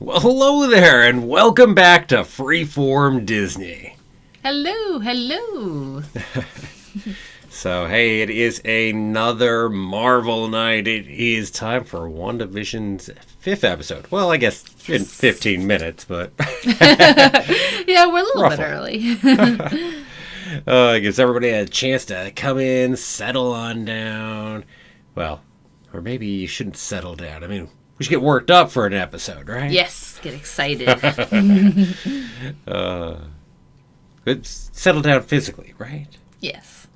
Well, hello there, and welcome back to Freeform Disney. Hello. So, hey, it is another Marvel night. It is time for WandaVision's 5th episode. Well, I guess in 15 minutes, but... Yeah, we're a little bit early. It gives everybody a chance to come in, settle on down. Well, or maybe you shouldn't settle down. I mean, we should get worked up for an episode, right? Yes, get excited. But settle down physically, right? Yes.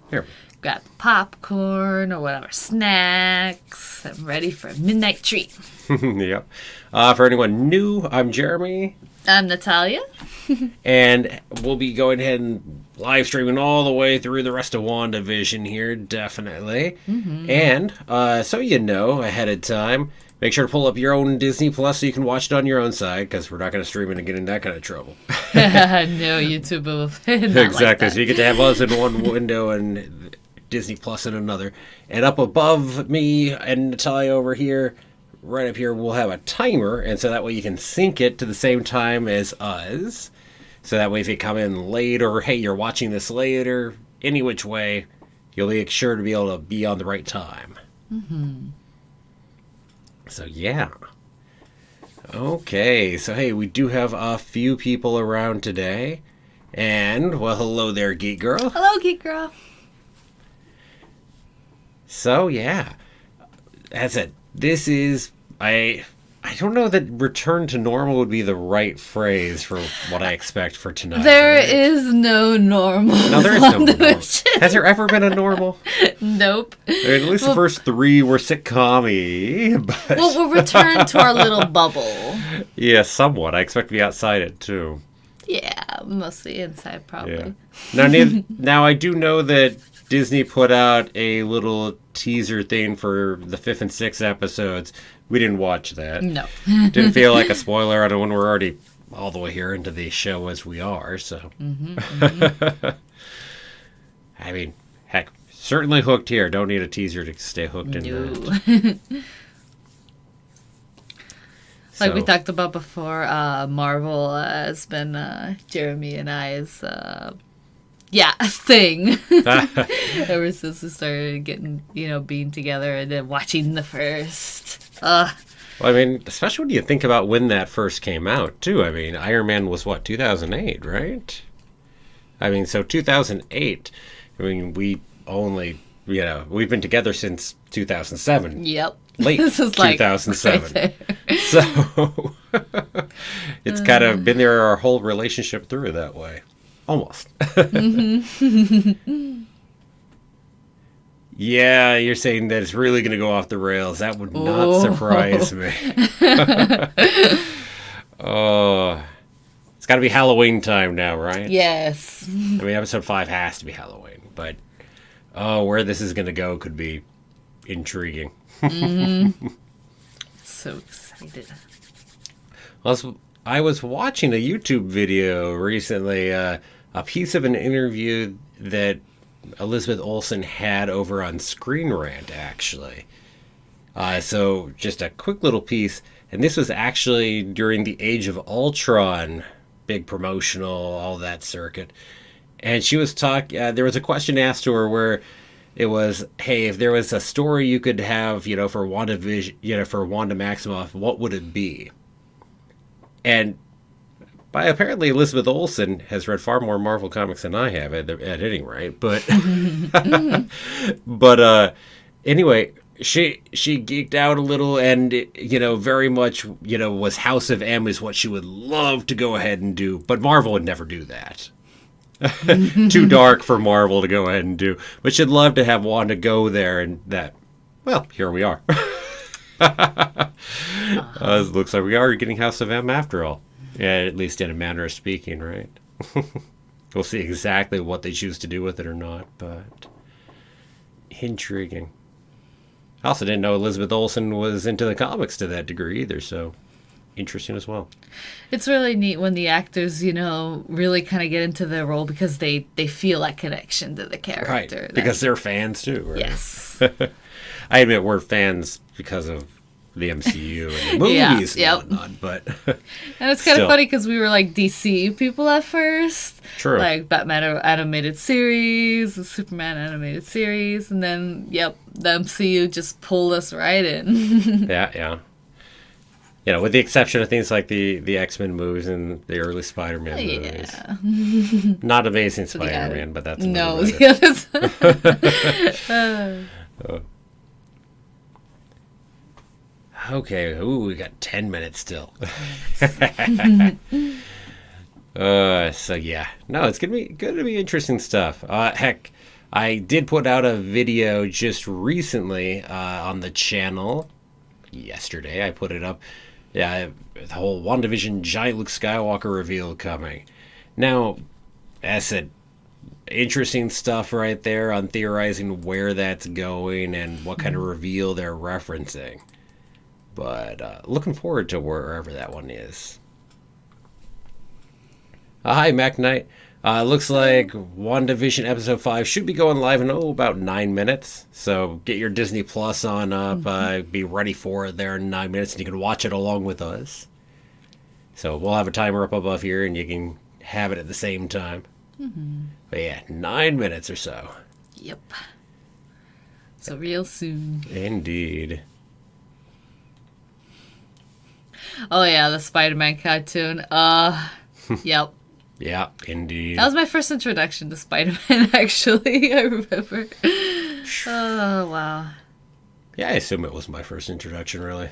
Here. Got popcorn or whatever, snacks. I'm ready for a midnight treat. Yep. For anyone new, I'm Jeremy. I'm Natalia. And we'll be going ahead and live streaming all the way through the rest of WandaVision here, definitely. Mm-hmm. And so you know ahead of time, make sure to pull up your own Disney Plus so you can watch it on your own side, because we're not going to stream it and get in that kind of trouble. No, YouTube will not exactly. Like so you get to have us in one window and Disney Plus in another. And up above me and Natalia over here, right up here, we'll have a timer, and so that way you can sync it to the same time as us. So that way if you come in late, or hey, you're watching this later, any which way, you'll be sure to be able to be on the right time. Mm-hmm. So yeah. Okay, so hey, we do have a few people around today. And, well, hello there, Geek Girl. Hello, Geek Girl. So yeah, that's it. This is, I don't know that return to normal would be the right phrase for what I expect for tonight. There is no normal. No, there is no normal. Has there ever been a normal? Nope. At least the first 3 were sitcom-y, but... Well, we'll return to our little bubble. Yeah, somewhat. I expect to be outside it, too. Yeah, mostly inside, probably. Yeah. Now, I do know that Disney put out a little teaser thing for the 5th and 6th episodes. We didn't watch that. No. Didn't feel like a spoiler. I don't when we're already all the way here into the show as we are, so. Mm-hmm. I mean, heck, certainly hooked here. Don't need a teaser to stay hooked in that. Like we talked about before, Marvel has been Jeremy and I's thing. Ever since we started getting, being together and then watching the first. Well, I mean, especially when you think about when that first came out, too. I mean, Iron Man was, 2008, right? I mean, so 2008, I mean, we only, we've been together since 2007. Yep. Late this is 2007. Right so, it's kind of been there our whole relationship through that way. Almost. Mm-hmm. Yeah, you're saying that it's really going to go off the rails. That would not surprise me. Oh, it's got to be Halloween time now, right? Yes. I mean, episode 5 has to be Halloween, but where this is going to go could be intriguing. Mm-hmm. So excited. I was watching a YouTube video recently, a piece of an interview that Elizabeth Olsen had over on Screen Rant, actually. So just a quick little piece, and this was actually during the Age of Ultron, big promotional, all that circuit. And she was talking, there was a question asked to her where it was, hey, if there was a story you could have, for WandaVision, for Wanda Maximoff, what would it be? And apparently Elizabeth Olsen has read far more Marvel comics than I have at any rate. But anyway, she geeked out a little, and very much was House of M is what she would love to go ahead and do, but Marvel would never do that. Too dark for Marvel to go ahead and do, but she'd love to have Wanda go there, and that. Well, here we are. It looks like we are getting House of M after all. Yeah, at least in a manner of speaking, right? We'll see exactly what they choose to do with it or not, but intriguing. I also didn't know Elizabeth Olsen was into the comics to that degree either, so interesting as well. It's really neat when the actors, really kind of get into their role because they feel that connection to the character. Right, because they're fans too, right? Yes. I admit we're fans because of the MCU and the Yeah, movies yep. and whatnot, but And it's kind of Still. funny because we were like DC people at first. True. Like Batman animated series, the Superman animated series, and then, yep, the MCU just pulled us right in. yeah. With the exception of things like the X-Men movies and the early Spider-Man movies. Yeah. Not Amazing Spider-Man, but that's No, another the matter. others. Okay, we got 10 minutes still. So yeah, no, it's going to be interesting stuff. Heck, I did put out a video just recently on the channel. Yesterday, I put it up. Yeah, the whole WandaVision giant Luke Skywalker reveal coming. Now, as I said, interesting stuff right there on theorizing where that's going and what kind of reveal they're referencing. But looking forward to wherever that one is. Hi, Mac Knight. Looks like WandaVision Episode 5 should be going live in about 9 minutes. So get your Disney Plus on up. Be ready for it there in 9 minutes, and you can watch it along with us. So we'll have a timer up above here, and you can have it at the same time. But yeah, 9 minutes or so. Yep. So real soon. Indeed. Oh yeah, the Spider-Man cartoon. Yep. Yeah, indeed. That was my first introduction to Spider-Man, actually. I remember. Oh, wow. Yeah, I assume it was my first introduction, really.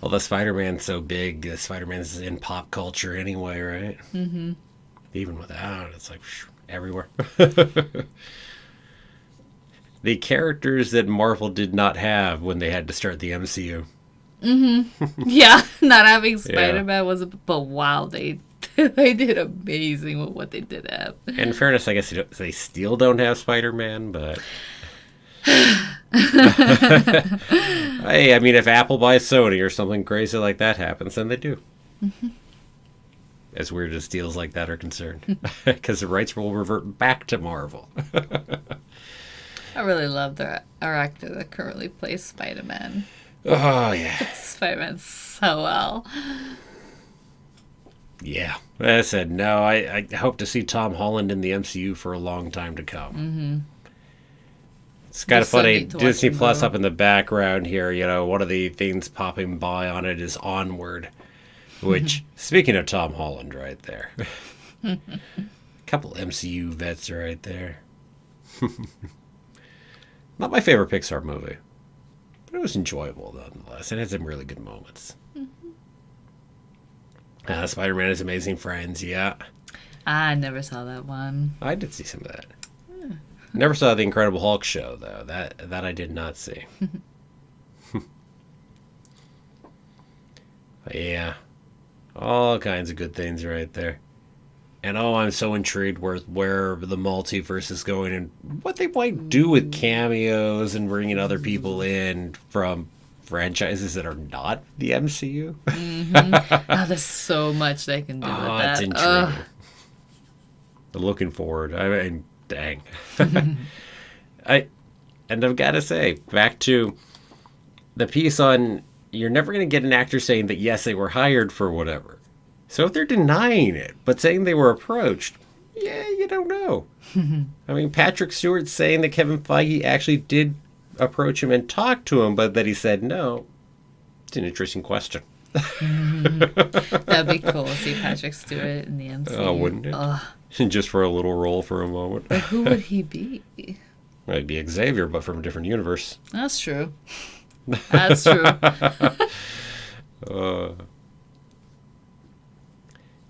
Although Spider-Man's so big, Spider-Man's in pop culture anyway, right? Mm-hmm. Even without, it's like everywhere. The characters that Marvel did not have when they had to start the MCU. Yeah, not having Spider-Man was but wow, they did amazing with what they did have. In fairness, I guess they still don't have Spider-Man, but... Hey, I mean, if Apple buys Sony or something crazy like that happens, then they do. As weird as deals like that are concerned. Because the rights will revert back to Marvel. I really love our actor that currently plays Spider-Man. Oh, yeah. Spider-Man so well. Yeah. As I said, no, I hope to see Tom Holland in the MCU for a long time to come. Mm-hmm. It's kind of funny. Disney Plus up in the background here, one of the things popping by on it is Onward. Which, speaking of Tom Holland right there. A couple MCU vets right there. Not my favorite Pixar movie. But it was enjoyable, nonetheless. It had some really good moments. Spider-Man is Amazing Friends, yeah. I never saw that one. I did see some of that. Never saw the Incredible Hulk show, though. That I did not see. But yeah. All kinds of good things right there. And I'm so intrigued with where the multiverse is going and what they might do with cameos and bringing other people in from franchises that are not the MCU. Oh, there's so much they can do with that. It's intriguing. Looking forward. I mean, dang. I've got to say, back to the piece on you're never going to get an actor saying that, yes, they were hired for whatever. So if they're denying it, but saying they were approached, yeah, you don't know. I mean, Patrick Stewart's saying that Kevin Feige actually did approach him and talk to him, but that he said no. It's an interesting question. That'd be cool to see Patrick Stewart in the MCU. Oh, wouldn't it? Just for a little role for a moment. But who would he be? It'd be Xavier, but from a different universe. That's true. That's true.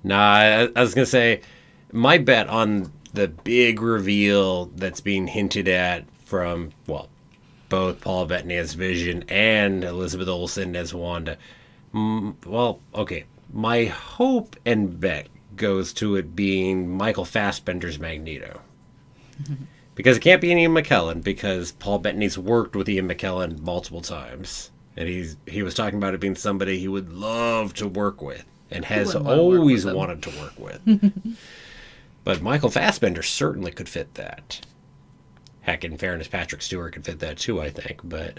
I was going to say, my bet on the big reveal that's being hinted at from, well, both Paul Bettany as Vision and Elizabeth Olsen as Wanda. Well, okay. My hope and bet goes to it being Michael Fassbender's Magneto. Because it can't be Ian McKellen, because Paul Bettany's worked with Ian McKellen multiple times. And he was talking about it being somebody he would love to work with. And has always wanted to work with. But Michael Fassbender certainly could fit that. Heck, in fairness, Patrick Stewart could fit that too, I think. But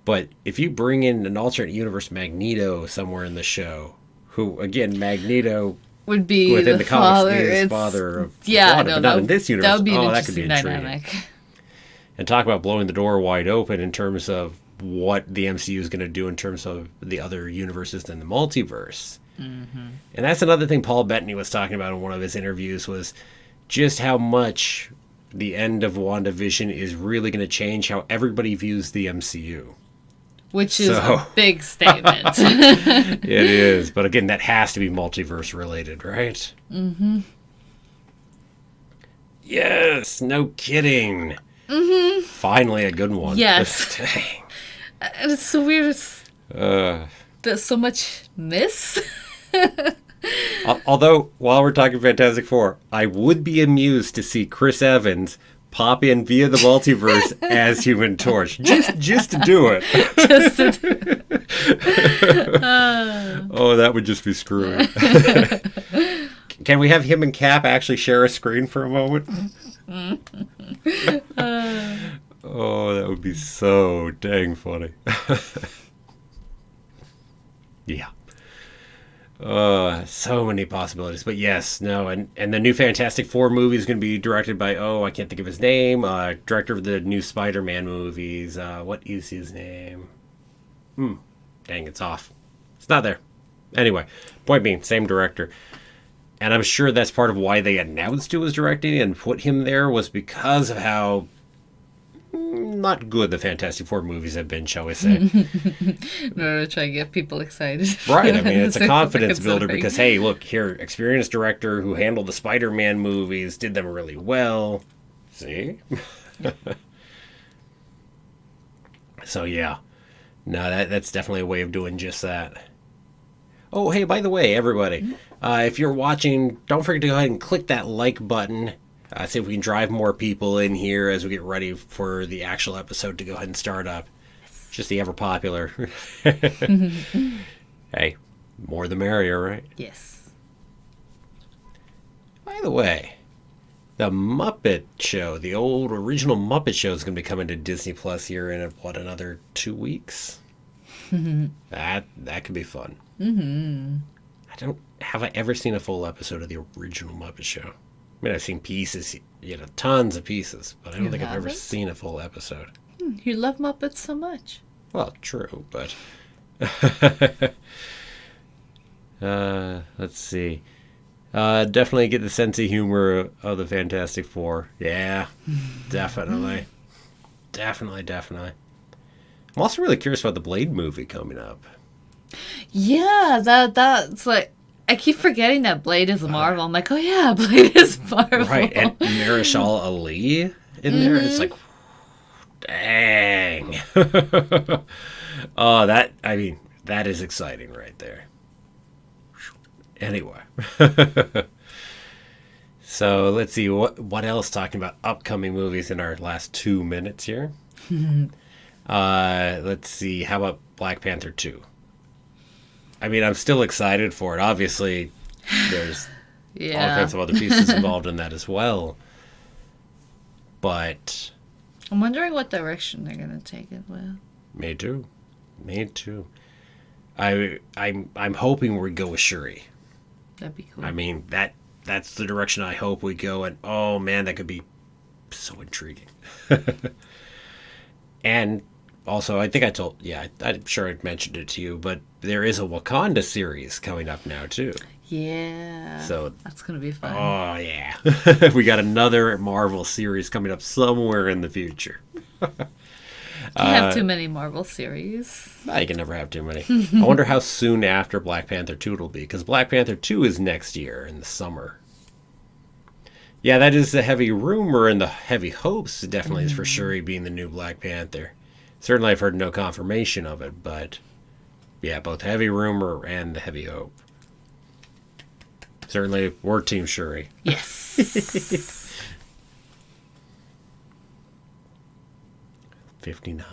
but if you bring in an alternate universe Magneto somewhere in the show, who, again, Magneto would be within the comics father. is father of yeah, Wanda, no, but not in this universe. That would be an that could be interesting intriguing. dynamic. And talk about blowing the door wide open in terms of what the MCU is going to do in terms of the other universes in the multiverse. Mm-hmm. And that's another thing Paul Bettany was talking about in one of his interviews, was just how much the end of WandaVision is really going to change how everybody views the MCU. Which is a big statement. It is. But again, that has to be multiverse related, right? Mm-hmm. Yes, no kidding. Mm-hmm. Finally a good one. Yes. And it's so weird. There's so much miss. Although, while we're talking Fantastic Four, I would be amused to see Chris Evans pop in via the multiverse as Human Torch. Just to do it. Oh, that would just be screwy. Can we have him and Cap actually share a screen for a moment? Oh, that would be so dang funny. Yeah. So many possibilities. But yes, no, and the new Fantastic Four movie is going to be directed by, I can't think of his name, director of the new Spider-Man movies. What is his name? Dang, it's off. It's not there. Anyway, point being, same director. And I'm sure that's part of why they announced who was directing and put him there, was because of how not good the Fantastic Four movies have been, shall we say. In order to try and get people excited. Right, I mean, it's a confidence builder because, hey, look, here, experienced director who handled the Spider-Man movies, did them really well. See? So, yeah. No, that's definitely a way of doing just that. Oh, hey, by the way, everybody, if you're watching, don't forget to go ahead and click that like button. See if we can drive more people in here as we get ready for the actual episode to go ahead and start up. Just the ever popular. Hey, more the merrier, right? Yes. By the way, the Muppet Show, the old original Muppet Show, is going to be coming to Disney Plus here in, another 2 weeks? That could be fun. Mm-hmm. Have I ever seen a full episode of the original Muppet Show? I mean, I've seen pieces, tons of pieces, but I don't think I've ever seen a full episode. You love Muppets so much. Well, true, but... let's see. Definitely get the sense of humor of the Fantastic Four. Yeah, definitely. Definitely. I'm also really curious about the Blade movie coming up. Yeah, that's like... I keep forgetting that Blade is Marvel. I'm like, oh yeah, Blade is Marvel. Right, and Marishal Ali in there. It's like, dang. That is exciting right there. Anyway. So let's see, what else talking about upcoming movies in our last 2 minutes here. Let's see, how about Black Panther 2? I mean, I'm still excited for it. Obviously, there's all kinds of other pieces involved in that as well. But I'm wondering what direction they're going to take it with. Me too. I'm hoping we go with Shuri. That'd be cool. I mean, that's the direction I hope we go, and oh man, that could be so intriguing. And also, I think I'm sure I mentioned it to you, but there is a Wakanda series coming up now, too. Yeah. So that's going to be fun. Oh, yeah. We got another Marvel series coming up somewhere in the future. Can't have too many Marvel series. You can never have too many. I wonder how soon after Black Panther 2 it'll be, because Black Panther 2 is next year in the summer. Yeah, that is the heavy rumor, and the heavy hopes definitely is for Shuri being the new Black Panther. Certainly I've heard no confirmation of it, but yeah, both heavy rumor and the heavy hope. Certainly, we're Team Shuri. Yes. 59.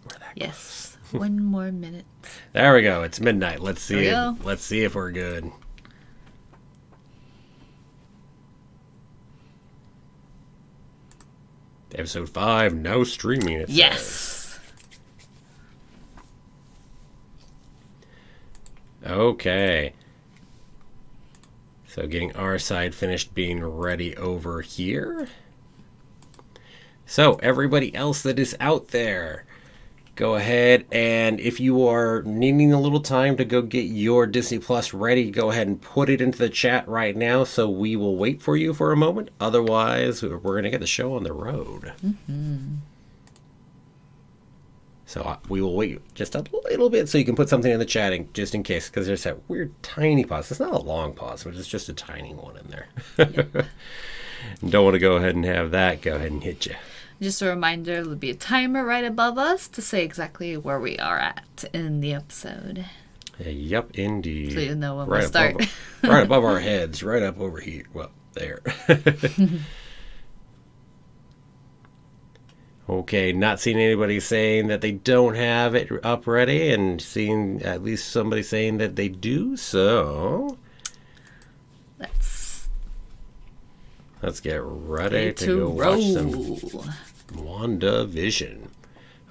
We're that yes. One more minute. There we go. It's midnight. Let's see if we're good. Episode 5, now streaming, it says. Yes. Okay. So getting our side finished being ready over here. So everybody else that is out there, go ahead, and if you are needing a little time to go get your Disney Plus ready, go ahead and put it into the chat right now, so we will wait for you for a moment. Otherwise, we're going to get the show on the road. So we will wait just a little bit so you can put something in the chatting, just in case, because there's that weird tiny pause. It's not a long pause, but it's just a tiny one in there. Yep. Don't want to go ahead and have that go ahead and hit you. Just a reminder, there'll be a timer right above us to say exactly where we are at in the episode. Yep, indeed. So you know when we'll start. Right above our heads, right up over here. Well, there. Okay, not seeing anybody saying that they don't have it up ready, and seeing at least somebody saying that they do, so let's get ready to go watch some WandaVision.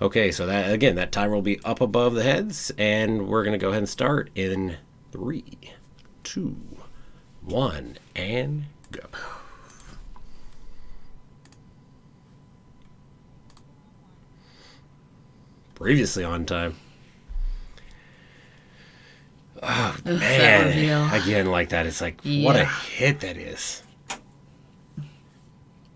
Okay, so that again, that timer will be up above the heads, and we're going to go ahead and start in 3, 2, 1, and go. Previously on time. Oh, man. Again, like that, it's like, what a hit that is.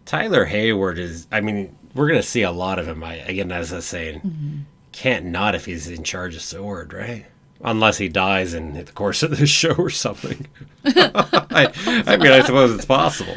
Tyler Hayward is, I mean, we're going to see a lot of him. Again, as I was saying, can't not if he's in charge of Sword, right? Unless he dies in the course of the show or something. I mean, I suppose it's possible.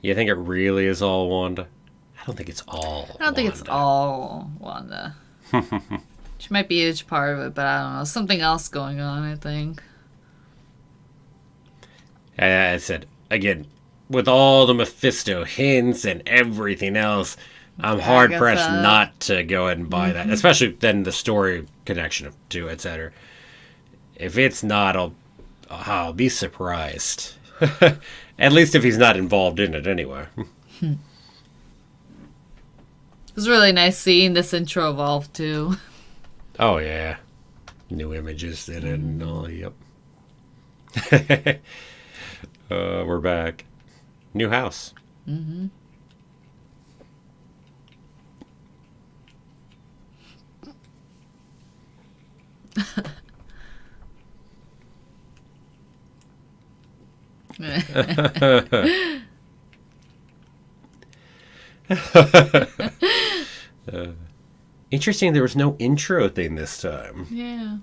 You think it really is all Wanda? I don't think it's all I don't think it's all Wanda. She might be a huge part of it, but I don't know. Something else going on, I think. I said, again, with all the Mephisto hints and everything else, I'm hard-pressed not to go ahead and buy that. Especially then the story connection to it, etc. If it's not, I'll be surprised. At least if he's not involved in it anyway. It was really nice seeing this intro evolve too. Oh yeah. New images in it and all, yep. We're back. New house. Mm-hmm. Interesting, there was no intro thing this time. Yeah.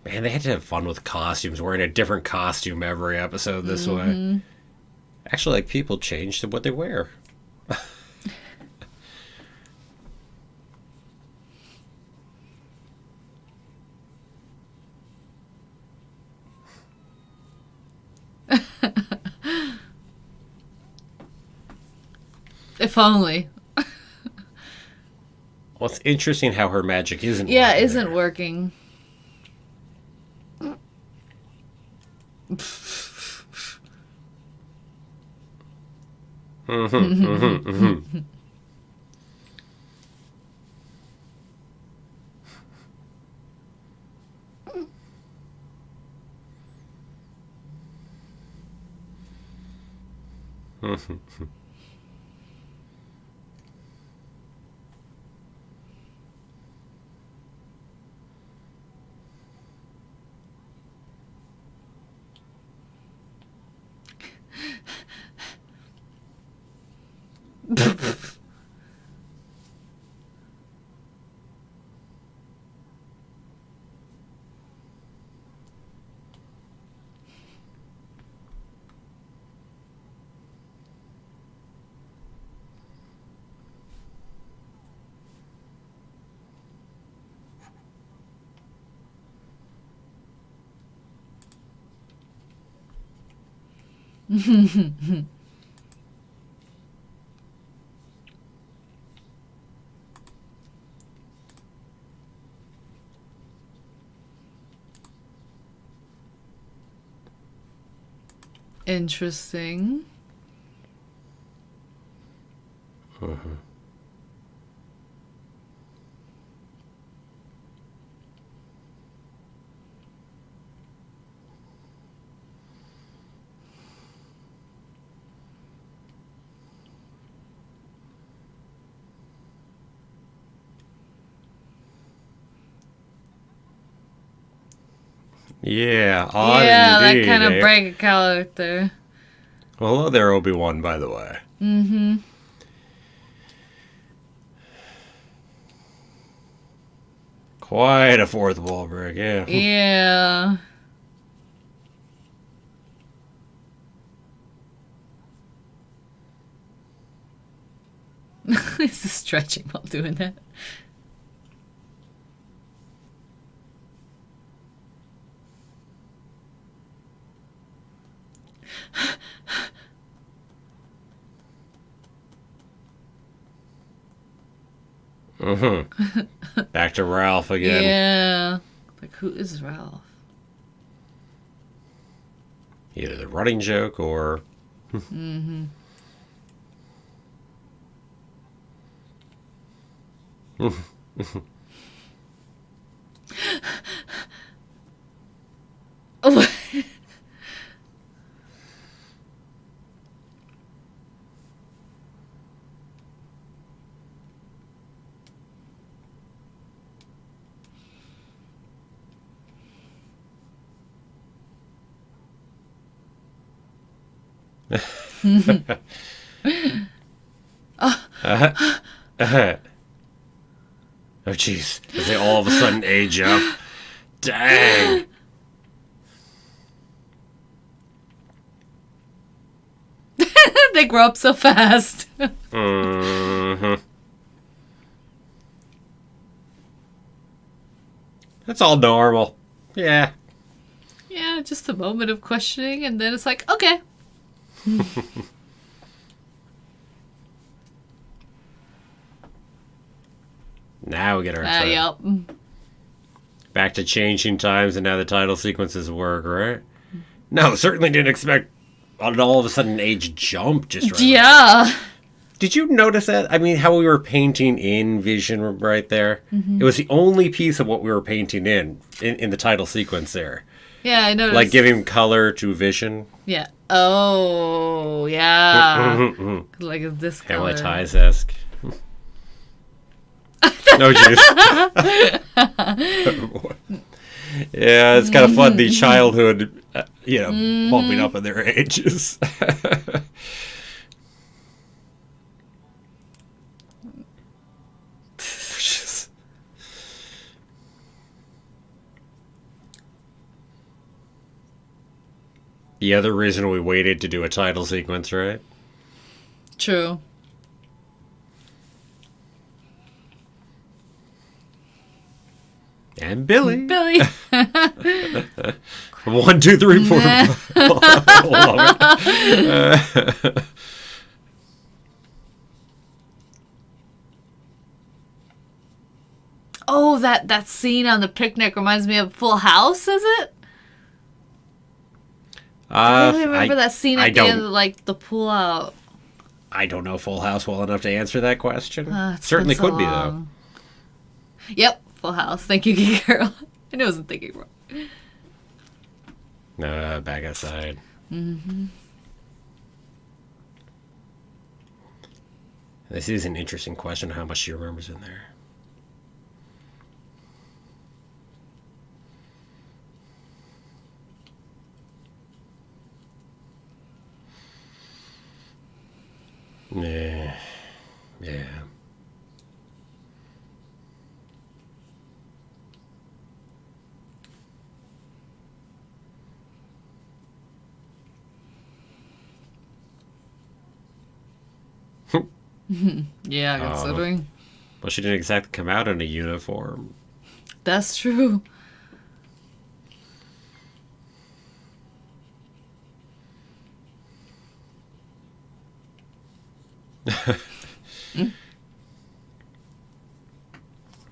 Man, they had to have fun with costumes, wearing a different costume every episode this way. Actually, like, people change to what they wear. If only. Well, it's interesting how her magic isn't Yeah, working. Isn't working. Interesting. Yeah, odd Yeah, that indeed, kind of eh? break a character. Well, hello there, Obi-Wan, by the way. Mm-hmm. Quite a fourth wall break, yeah. Yeah. This is stretching while doing that. Back to Ralph again. Yeah. Like, who is Ralph? Either the running joke or... Mm-hmm. Oh. Oh, jeez. As they all of a sudden age up. Dang. They grow up so fast. That's all normal. Yeah. Yeah, just a moment of questioning, and then it's like, okay. Now we get our time. Yep. Back to changing times, and now the title sequences work, right? No, certainly didn't expect all of a sudden age jump just right. Yeah. Did you notice that? I mean, how we were painting in Vision right there? It was the only piece of what we were painting in the title sequence there. Yeah, I noticed. Like giving color to Vision. Yeah. Oh, yeah. Like this color. Family Ties-esque. No juice. Yeah, it's kind of fun, the childhood, bumping up in their ages. The other reason we waited to do a title sequence, right? True. And Billy. Billy. 1, 2, 3, 4, 5. Love it. Oh, that scene on the picnic reminds me of Full House, is it? I really remember that scene at the end of, like, the pull out. I don't know Full House well enough to answer that question. It's Certainly been so could be, though. long. Yep, Full House. Thank you, Geek Girl. I knew I wasn't thinking wrong. Back outside. This is an interesting question, how much she remembers in there. Yeah. Yeah. Yeah, considering. Well, she didn't exactly come out in a uniform. That's true.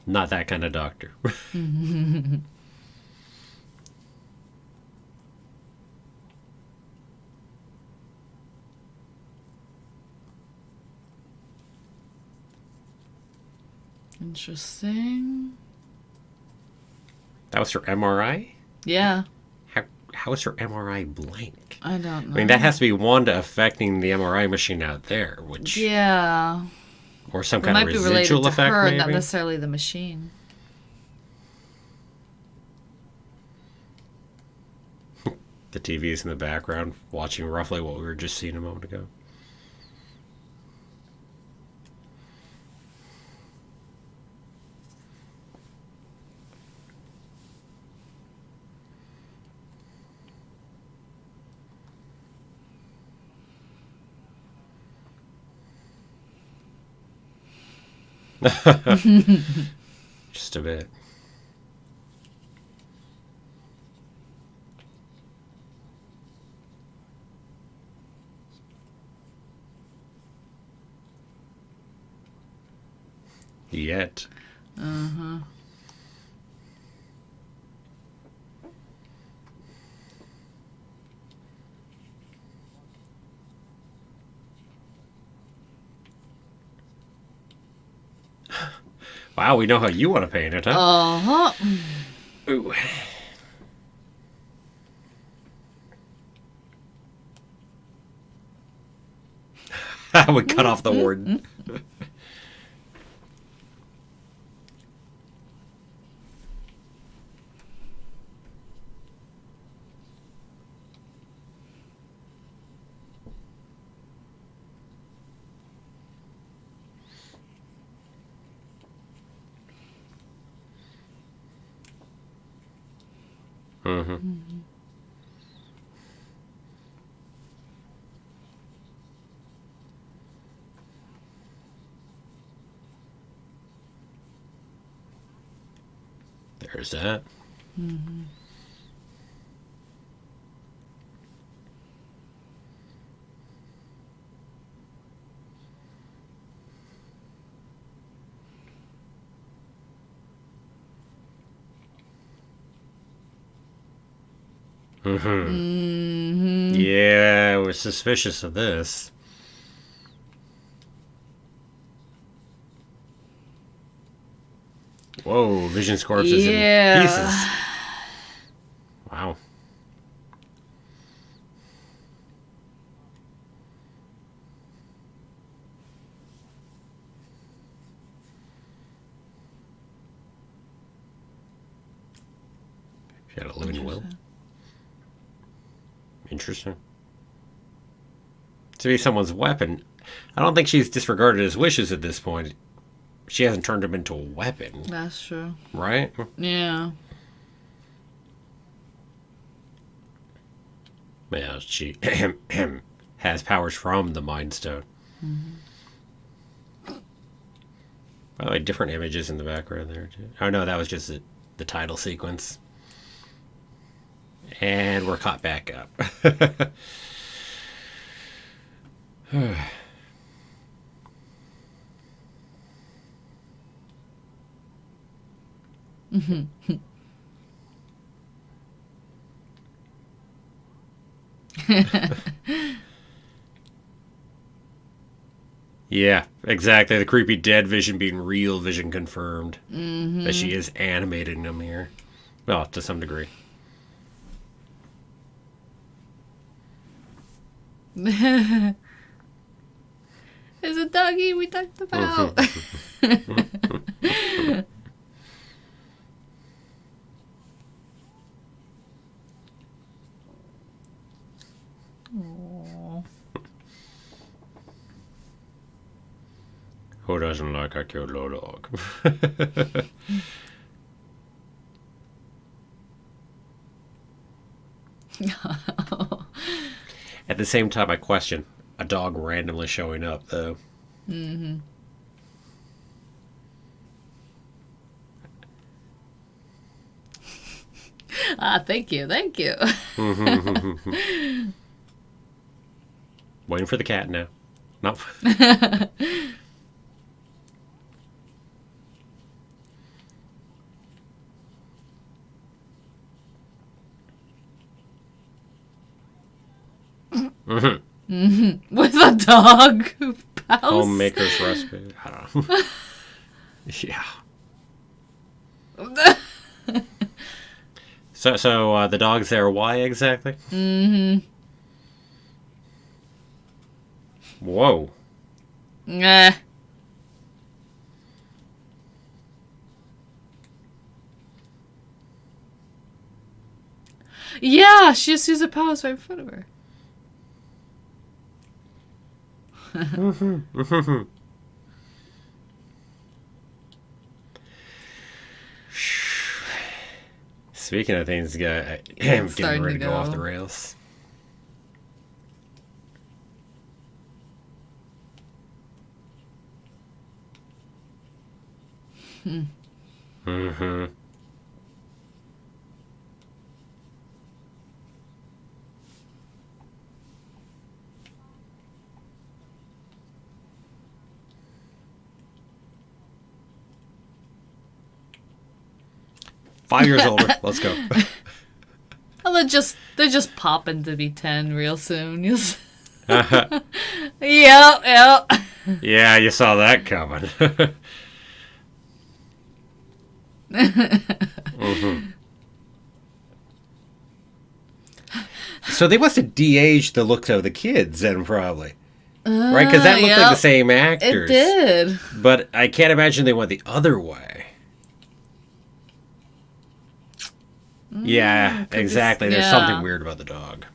Not that kind of doctor. Interesting. That was her MRI? Yeah. How is her MRI blank? I don't know. I mean, that has to be Wanda affecting the MRI machine out there, which... Yeah. Or some It kind might of be related residual to effect, her, maybe? not necessarily the machine. The TV's in the background, watching roughly what we were just seeing a moment ago. Just a bit. Yet. Uh-huh. Wow, we know how you want to paint it, huh? Uh-huh. Ooh. I would cut off the warden. Mm-hmm. There's that. Mm-hmm. Mm-hmm. Mm-hmm. Yeah, we're suspicious of this. Whoa, Vision's corpse is in pieces. Wow. She had a living will. Interesting. To be someone's weapon, I don't think she's disregarded his wishes at this point. She hasn't turned him into a weapon. That's true. Right? Yeah. Yeah, she has powers from the Mind Stone. Mm-hmm. By the way, different images in the background there, too. Oh, no, that was just the title sequence. And we're caught back up. Yeah, exactly. The creepy dead Vision being real Vision confirmed. Mm-hmm. That she is animating him here. Well, to some degree. There's a doggy we talked about. Aww. Who doesn't like a cute little dog? At the same time, I question a dog randomly showing up, though. Mm-hmm. Thank you. Waiting for the cat now. Not. With a dog house. Homemaker's recipe. I don't know. Yeah. So the dog's there. Why exactly? Whoa. Nah. Yeah, she just used her powers right in front of her. Speaking of things, It's getting starting ready to to go off go. the rails. Mm-hmm. 5 years older. Let's go. Oh, they're just popping to be 10 real soon. Yep, yep. Yeah, you saw that coming. Mm-hmm. So they must have de-aged the looks of the kids then, probably. Right? Because that looked like the same actors. It did. But I can't imagine they went the other way. Yeah, exactly. There's something weird about the dog.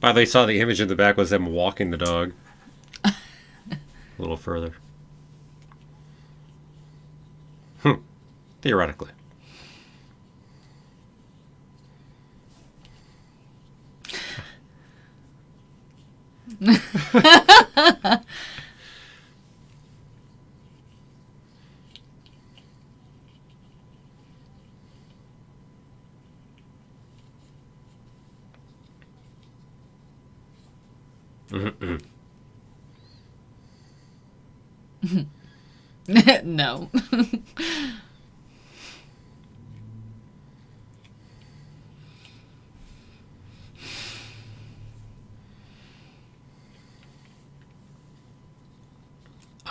By the way, saw the image in the back was them walking the dog. A little further. Theoretically. No.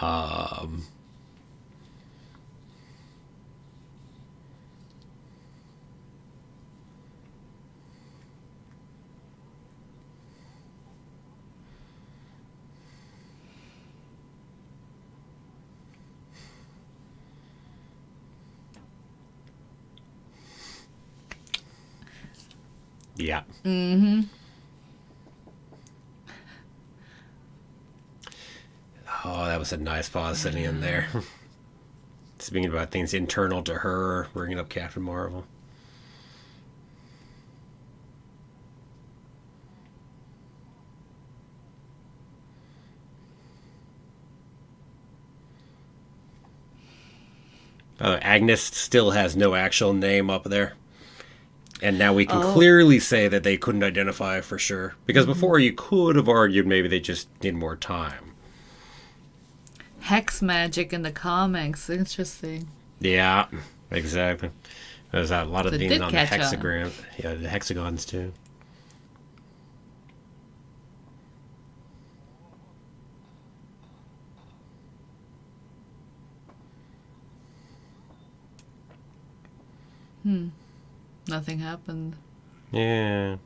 Um, yeah. Mm-hmm. Oh, that was a nice pause sitting in there. Speaking about things internal to her, bringing up Captain Marvel. Agnes still has no actual name up there. And now we can clearly say that they couldn't identify for sure. Because before you could have argued maybe they just need more time. Hex magic in the comics. Interesting. Yeah, exactly. There's a lot of They things did on the catch on. hexagram. Yeah, the hexagons too. Nothing happened. Yeah.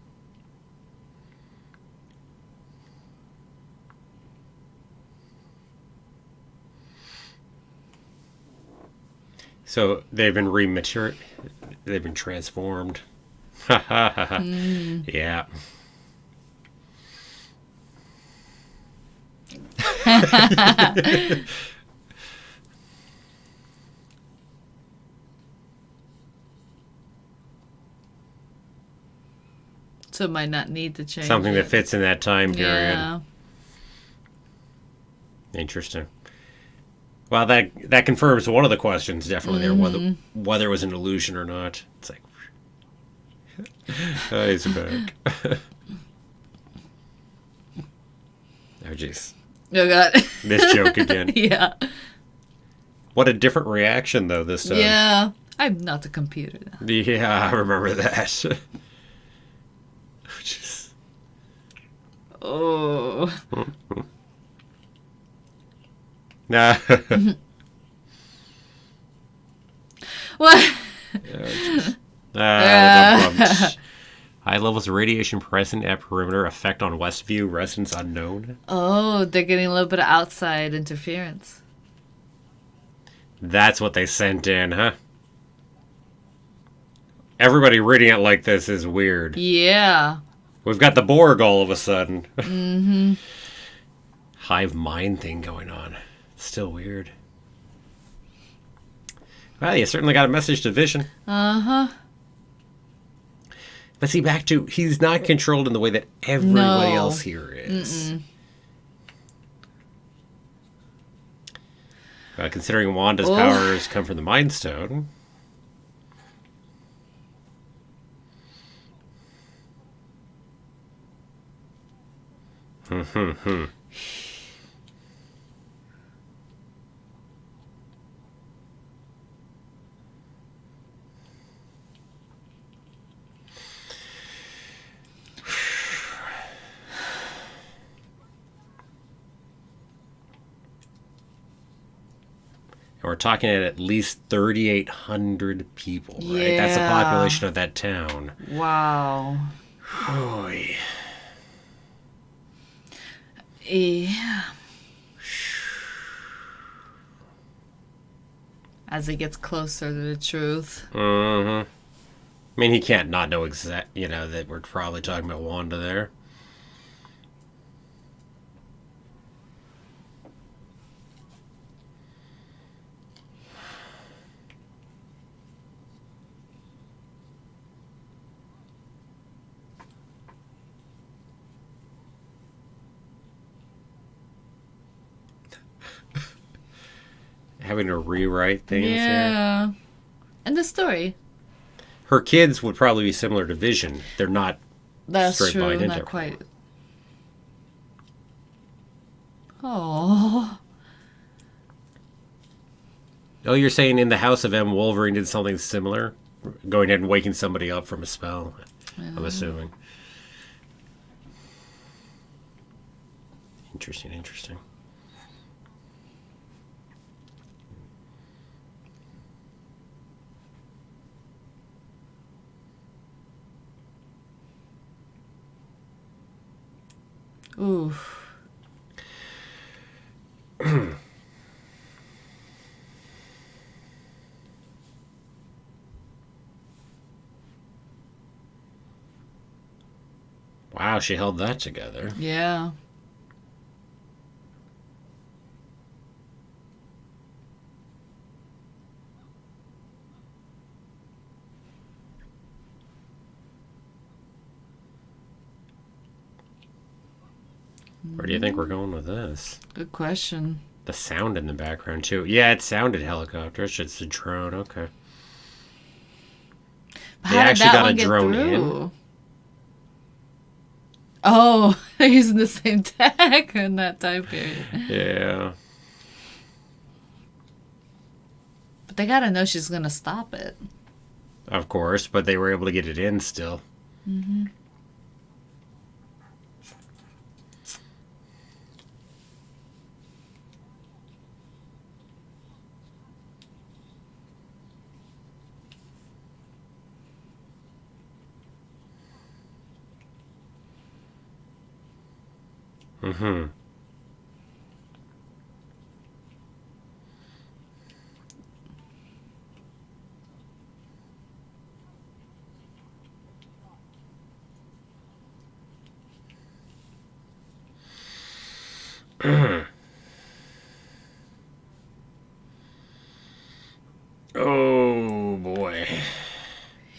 So they've been they've been transformed. Yeah. So it might not need to change. Something it. that fits in that time period. Yeah. Interesting. Well, that confirms one of the questions definitely there, whether it was an illusion or not. It's like, oh, he's back. Oh, jeez. Oh, God. This joke again. Yeah. What a different reaction, though, this time. Yeah. I'm not the computer now. Yeah, I remember that. Oh. Nah. What? High levels of radiation present at perimeter. Effect on Westview. Residents unknown. Oh, they're getting a little bit of outside interference. That's what they sent in, huh? Everybody reading it like this is weird. Yeah. We've got the Borg all of a sudden. Mm-hmm. Hive mind thing going on. Still weird. Well, you certainly got a message to Vision. Uh-huh. But see, back to, he's not controlled in the way that everybody else here is. Considering Wanda's powers come from the Mind Stone. And we're talking at least 3,800 people, right? Yeah. That's the population of that town. Wow. Oy. Yeah. As it gets closer to the truth. I mean, he can't not know that we're probably talking about Wanda there. Having to rewrite things here. Yeah. And the story. Her kids would probably be similar to Vision. They're not That's straight true. line into Not quite. Oh. Oh, you're saying in the House of M, Wolverine did something similar? Going ahead and waking somebody up from a spell, I'm assuming. Interesting. Oof. Wow, she held that together. Yeah. Where do you think we're going with this? Good question. The sound in the background, too. Yeah, it sounded helicopter. It's a drone. Okay. They How did actually that got one a get drone through? in. Oh, they're using the same tech in that time period. Yeah. But they gotta know she's gonna stop it. Of course, but they were able to get it in still. Mm-hmm. Mm-hmm. Oh boy.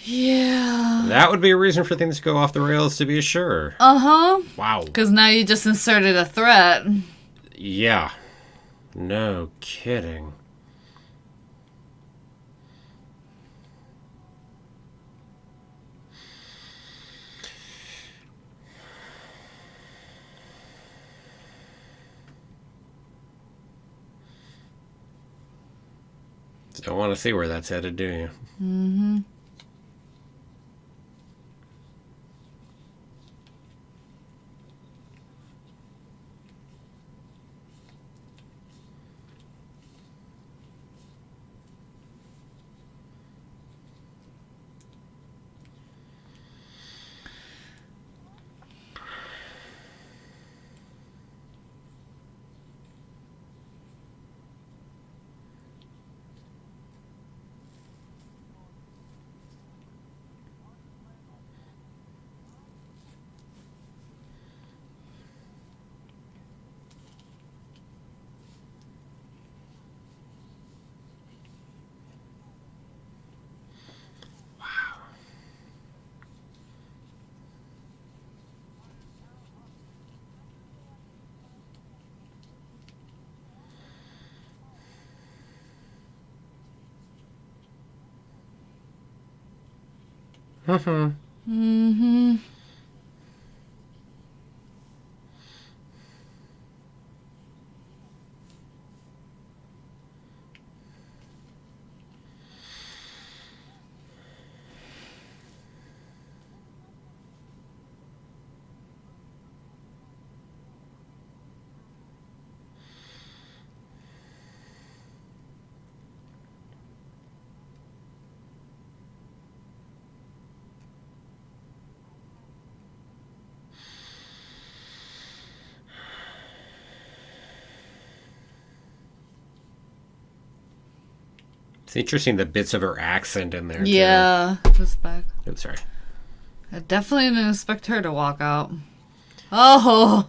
Yeah. That would be a reason for things to go off the rails, to be sure. Uh-huh. Wow. Because now you just inserted a threat. Yeah. No kidding. Don't want to see where that's headed, do you? Mm-hmm. Mm-hmm. It's interesting the bits of her accent in there, Yeah. Respect. too. Oops, sorry. I definitely didn't expect her to walk out. Oh.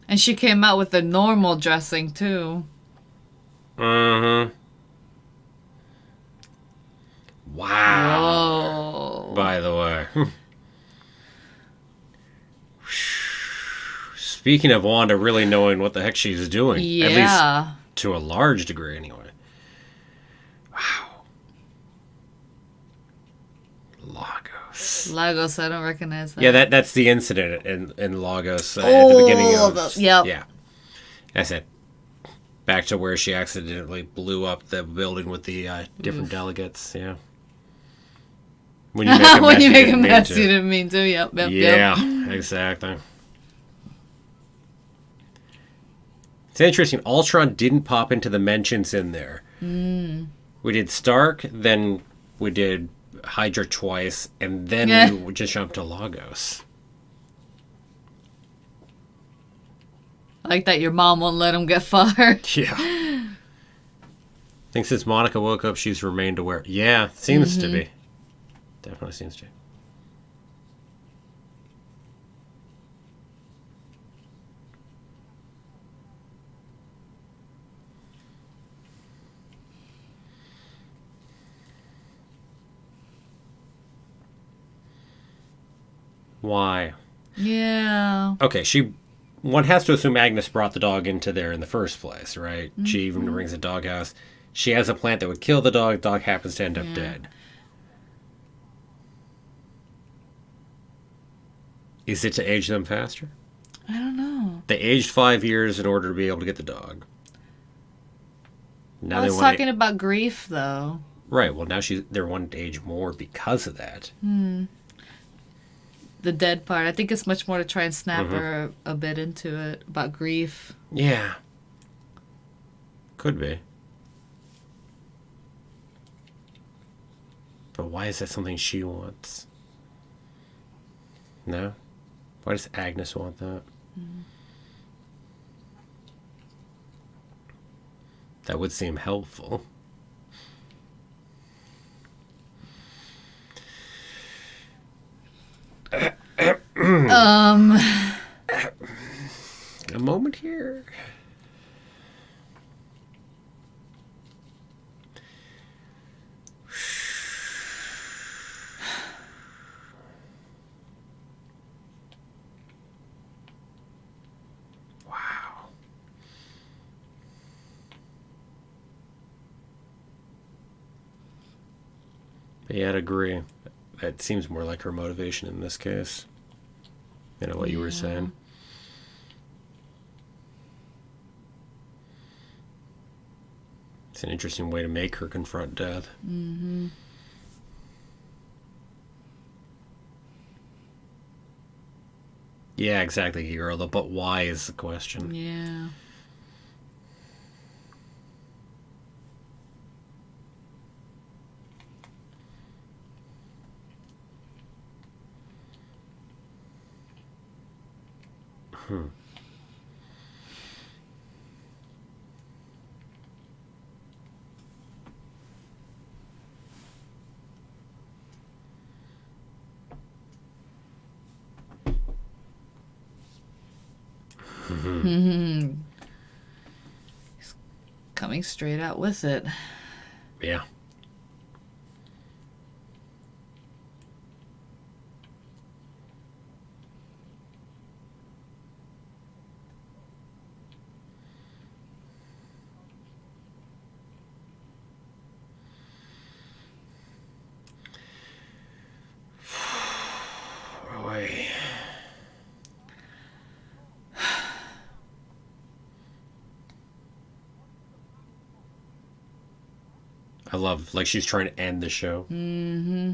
And she came out with the normal dressing, too. Mm-hmm. Wow. Whoa. By the way. Speaking of Wanda really knowing what the heck she's doing. At Yeah. least to a large degree, anyway. Wow. Lagos, I don't recognize that. Yeah, that's the incident in Lagos at the beginning of... Yep. Yeah. I said, back to where she accidentally blew up the building with the different delegates, yeah. When you make a mess, When you make a didn't mean mess, to. you didn't mean to. Yep, yep, Yeah, yep. exactly. It's interesting. Ultron didn't pop into the mentions in there. We did Stark, then we did Hydra twice, and then we just jumped to Lagos. Like that your mom won't let him get fired. Yeah. I think since Monica woke up, she's remained aware. Yeah, seems to be. Definitely seems to. Why? Yeah. Okay, one has to assume Agnes brought the dog into there in the first place, right? She even brings a doghouse. She has a plant that would kill the dog. Dog happens to end up dead. Is it to age them faster? I don't know. They aged 5 years in order to be able to get the dog. Now I was they want talking about grief, though. Right. Well, now they're wanting to age more because of that. The dead part. I think it's much more to try and snap her a bit into it about grief. Yeah. Could be. But why is that something she wants? No? Why does Agnes want that? That would seem helpful. A moment here. Wow. But yeah, I'd agree. That seems more like her motivation in this case. You know what you were saying. It's an interesting way to make her confront death. Yeah, exactly, girl. But why is the question? Yeah. He's coming straight out with it. Yeah. I love, like, she's trying to end the show. Mm-hmm.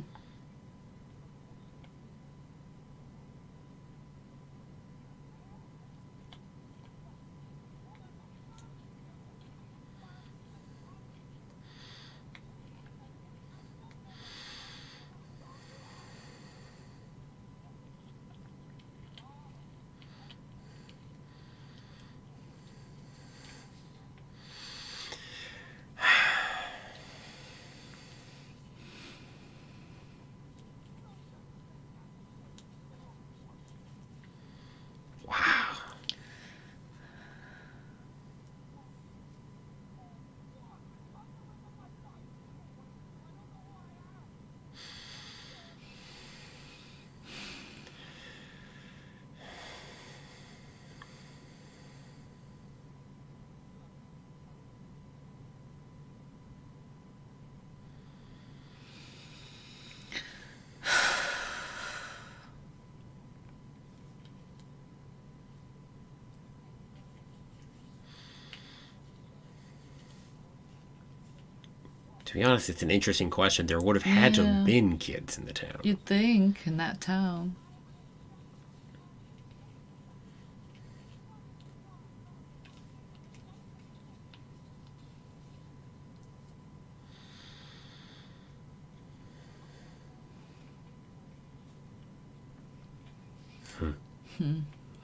To be honest, it's an interesting question. There would have had to Yeah. have been kids in the town. You'd think in that town.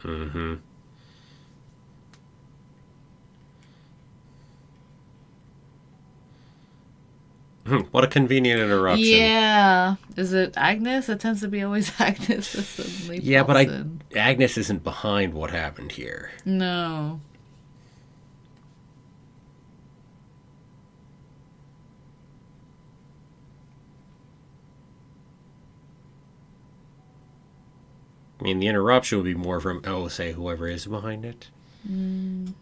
Mm-hmm. What a convenient interruption. Yeah. Is it Agnes? It tends to be always Agnes that suddenly Yeah, but pops in. Agnes isn't behind what happened here. No. I mean, the interruption would be more from, say, whoever is behind it. Mm. I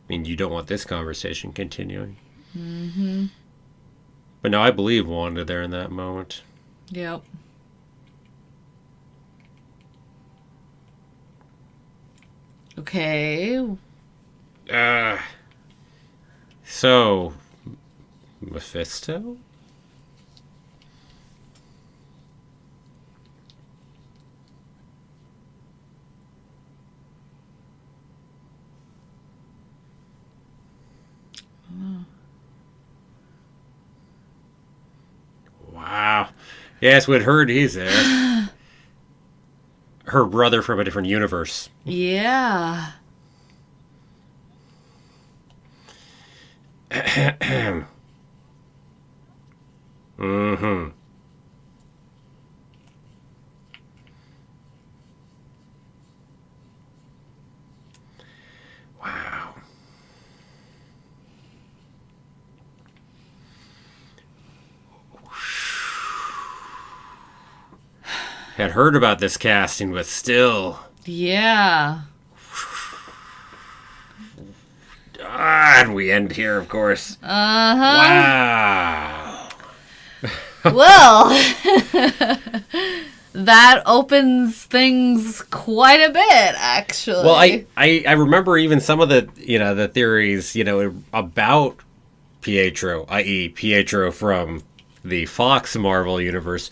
mean, you don't want this conversation continuing. Mm-hmm. But no, I believe Wanda there in that moment. Yep. Okay. So, Mephisto? Wow. Yes, we'd heard he's there. Her brother from a different universe. Yeah. Mm-hmm. Wow. Had heard about this casting, but still. Yeah. And we end here, of course. Uh-huh. Wow. Well, that opens things quite a bit, actually. Well, I remember even some of the, the theories, about Pietro, i.e. Pietro from the Fox Marvel universe.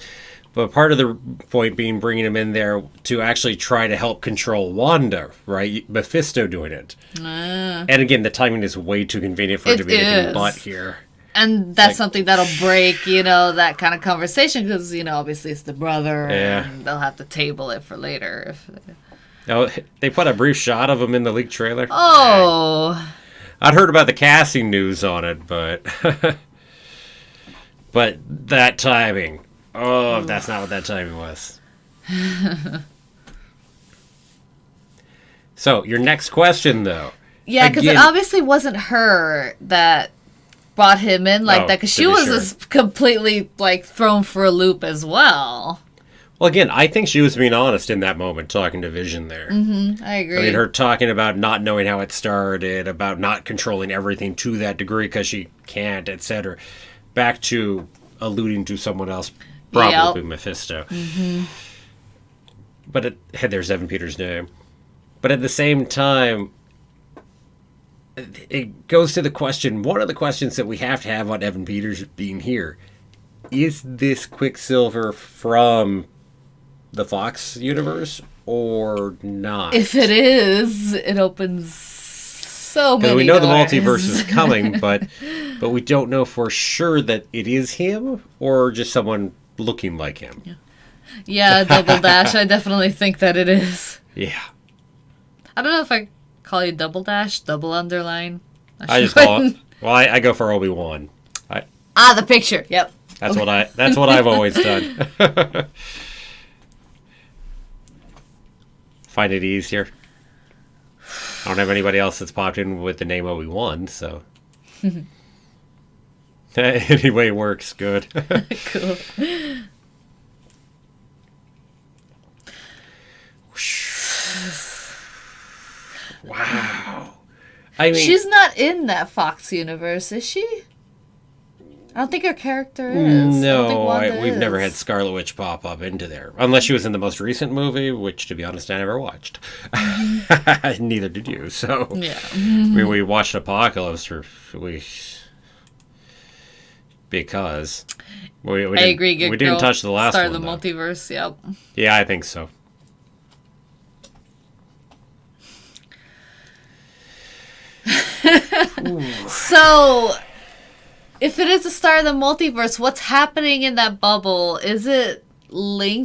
But part of the point being bringing him in there to actually try to help control Wanda, right? Mephisto doing it. And again, the timing is way too convenient for it to be anything but here. And that's something that'll break, that kind of conversation because, obviously it's the brother and they'll have to table it for later. Oh, they put a brief shot of him in the leaked trailer. Oh. I'd heard about the casting news on it, but but that timing. Oh, that's not what that timing was. So, your next question, though. Yeah, because it obviously wasn't her that brought him in like that, because she was just completely, thrown for a loop as well. Well, again, I think she was being honest in that moment, talking to Vision there. Mm-hmm, I agree. I mean, her talking about not knowing how it started, about not controlling everything to that degree because she can't, etc. Back to alluding to someone else. Probably Mephisto. Mm-hmm. But there's Evan Peters' name. But at the same time, it goes to the question, one of the questions that we have to have on Evan Peters being here. Is this Quicksilver from the Fox universe or not? If it is, it opens so many we know doors. the multiverse is coming, but we don't know for sure that it is him or just someone looking like him. Yeah, Double Dash. I definitely think that it is. Yeah. I don't know if I call you Double Dash, double underline. I just call it. Well, I go for Obi-Wan. The picture. Yep. That's what I've always done. Find it easier. I don't have anybody else that's popped in with the name Obi-Wan, so anyway, works good. Cool. Wow. I mean, she's not in that Fox universe, is she? I don't think her character is. No, we've never had Scarlet Witch pop up into there. Unless she was in the most recent movie, which, to be honest, I never watched. Neither did you, so... Yeah. I mean, we watched Apocalypse, because... I agree, we didn't touch the last Star one, of the Multiverse, yep. Yeah, I think so. So... if it is a Star of the Multiverse, what's happening in that bubble? Is it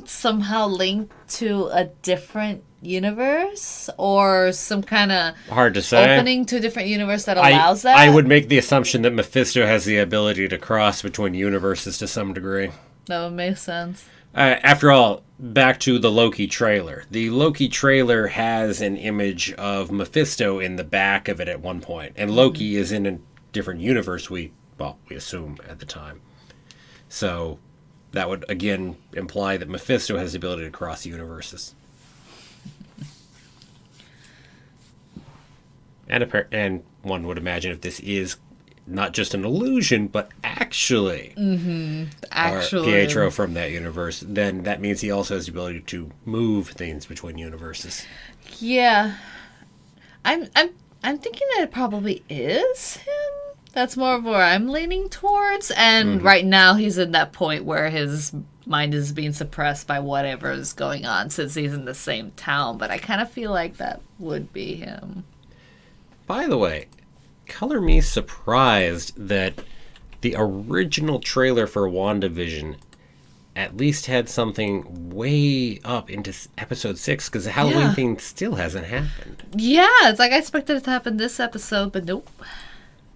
somehow linked to a different universe? Or some kind of hard to say opening to a different universe that allows that? I would make the assumption that Mephisto has the ability to cross between universes to some degree. That would make sense. After all, back to the Loki trailer. The Loki trailer has an image of Mephisto in the back of it at one point. And Loki is in a different universe, we assume at the time. So that would, again, imply that Mephisto has the ability to cross universes. And one would imagine if this is not just an illusion, but actually Pietro from that universe, then that means he also has the ability to move things between universes. Yeah. I'm thinking that it probably is him. That's more of where I'm leaning towards. And right now he's in that point where his mind is being suppressed by whatever is going on since he's in the same town. But I kind of feel like that would be him. By the way, color me surprised that the original trailer for WandaVision at least had something way up into episode 6, because the Halloween thing still hasn't happened. Yeah, it's like I expected it to happen this episode, but nope.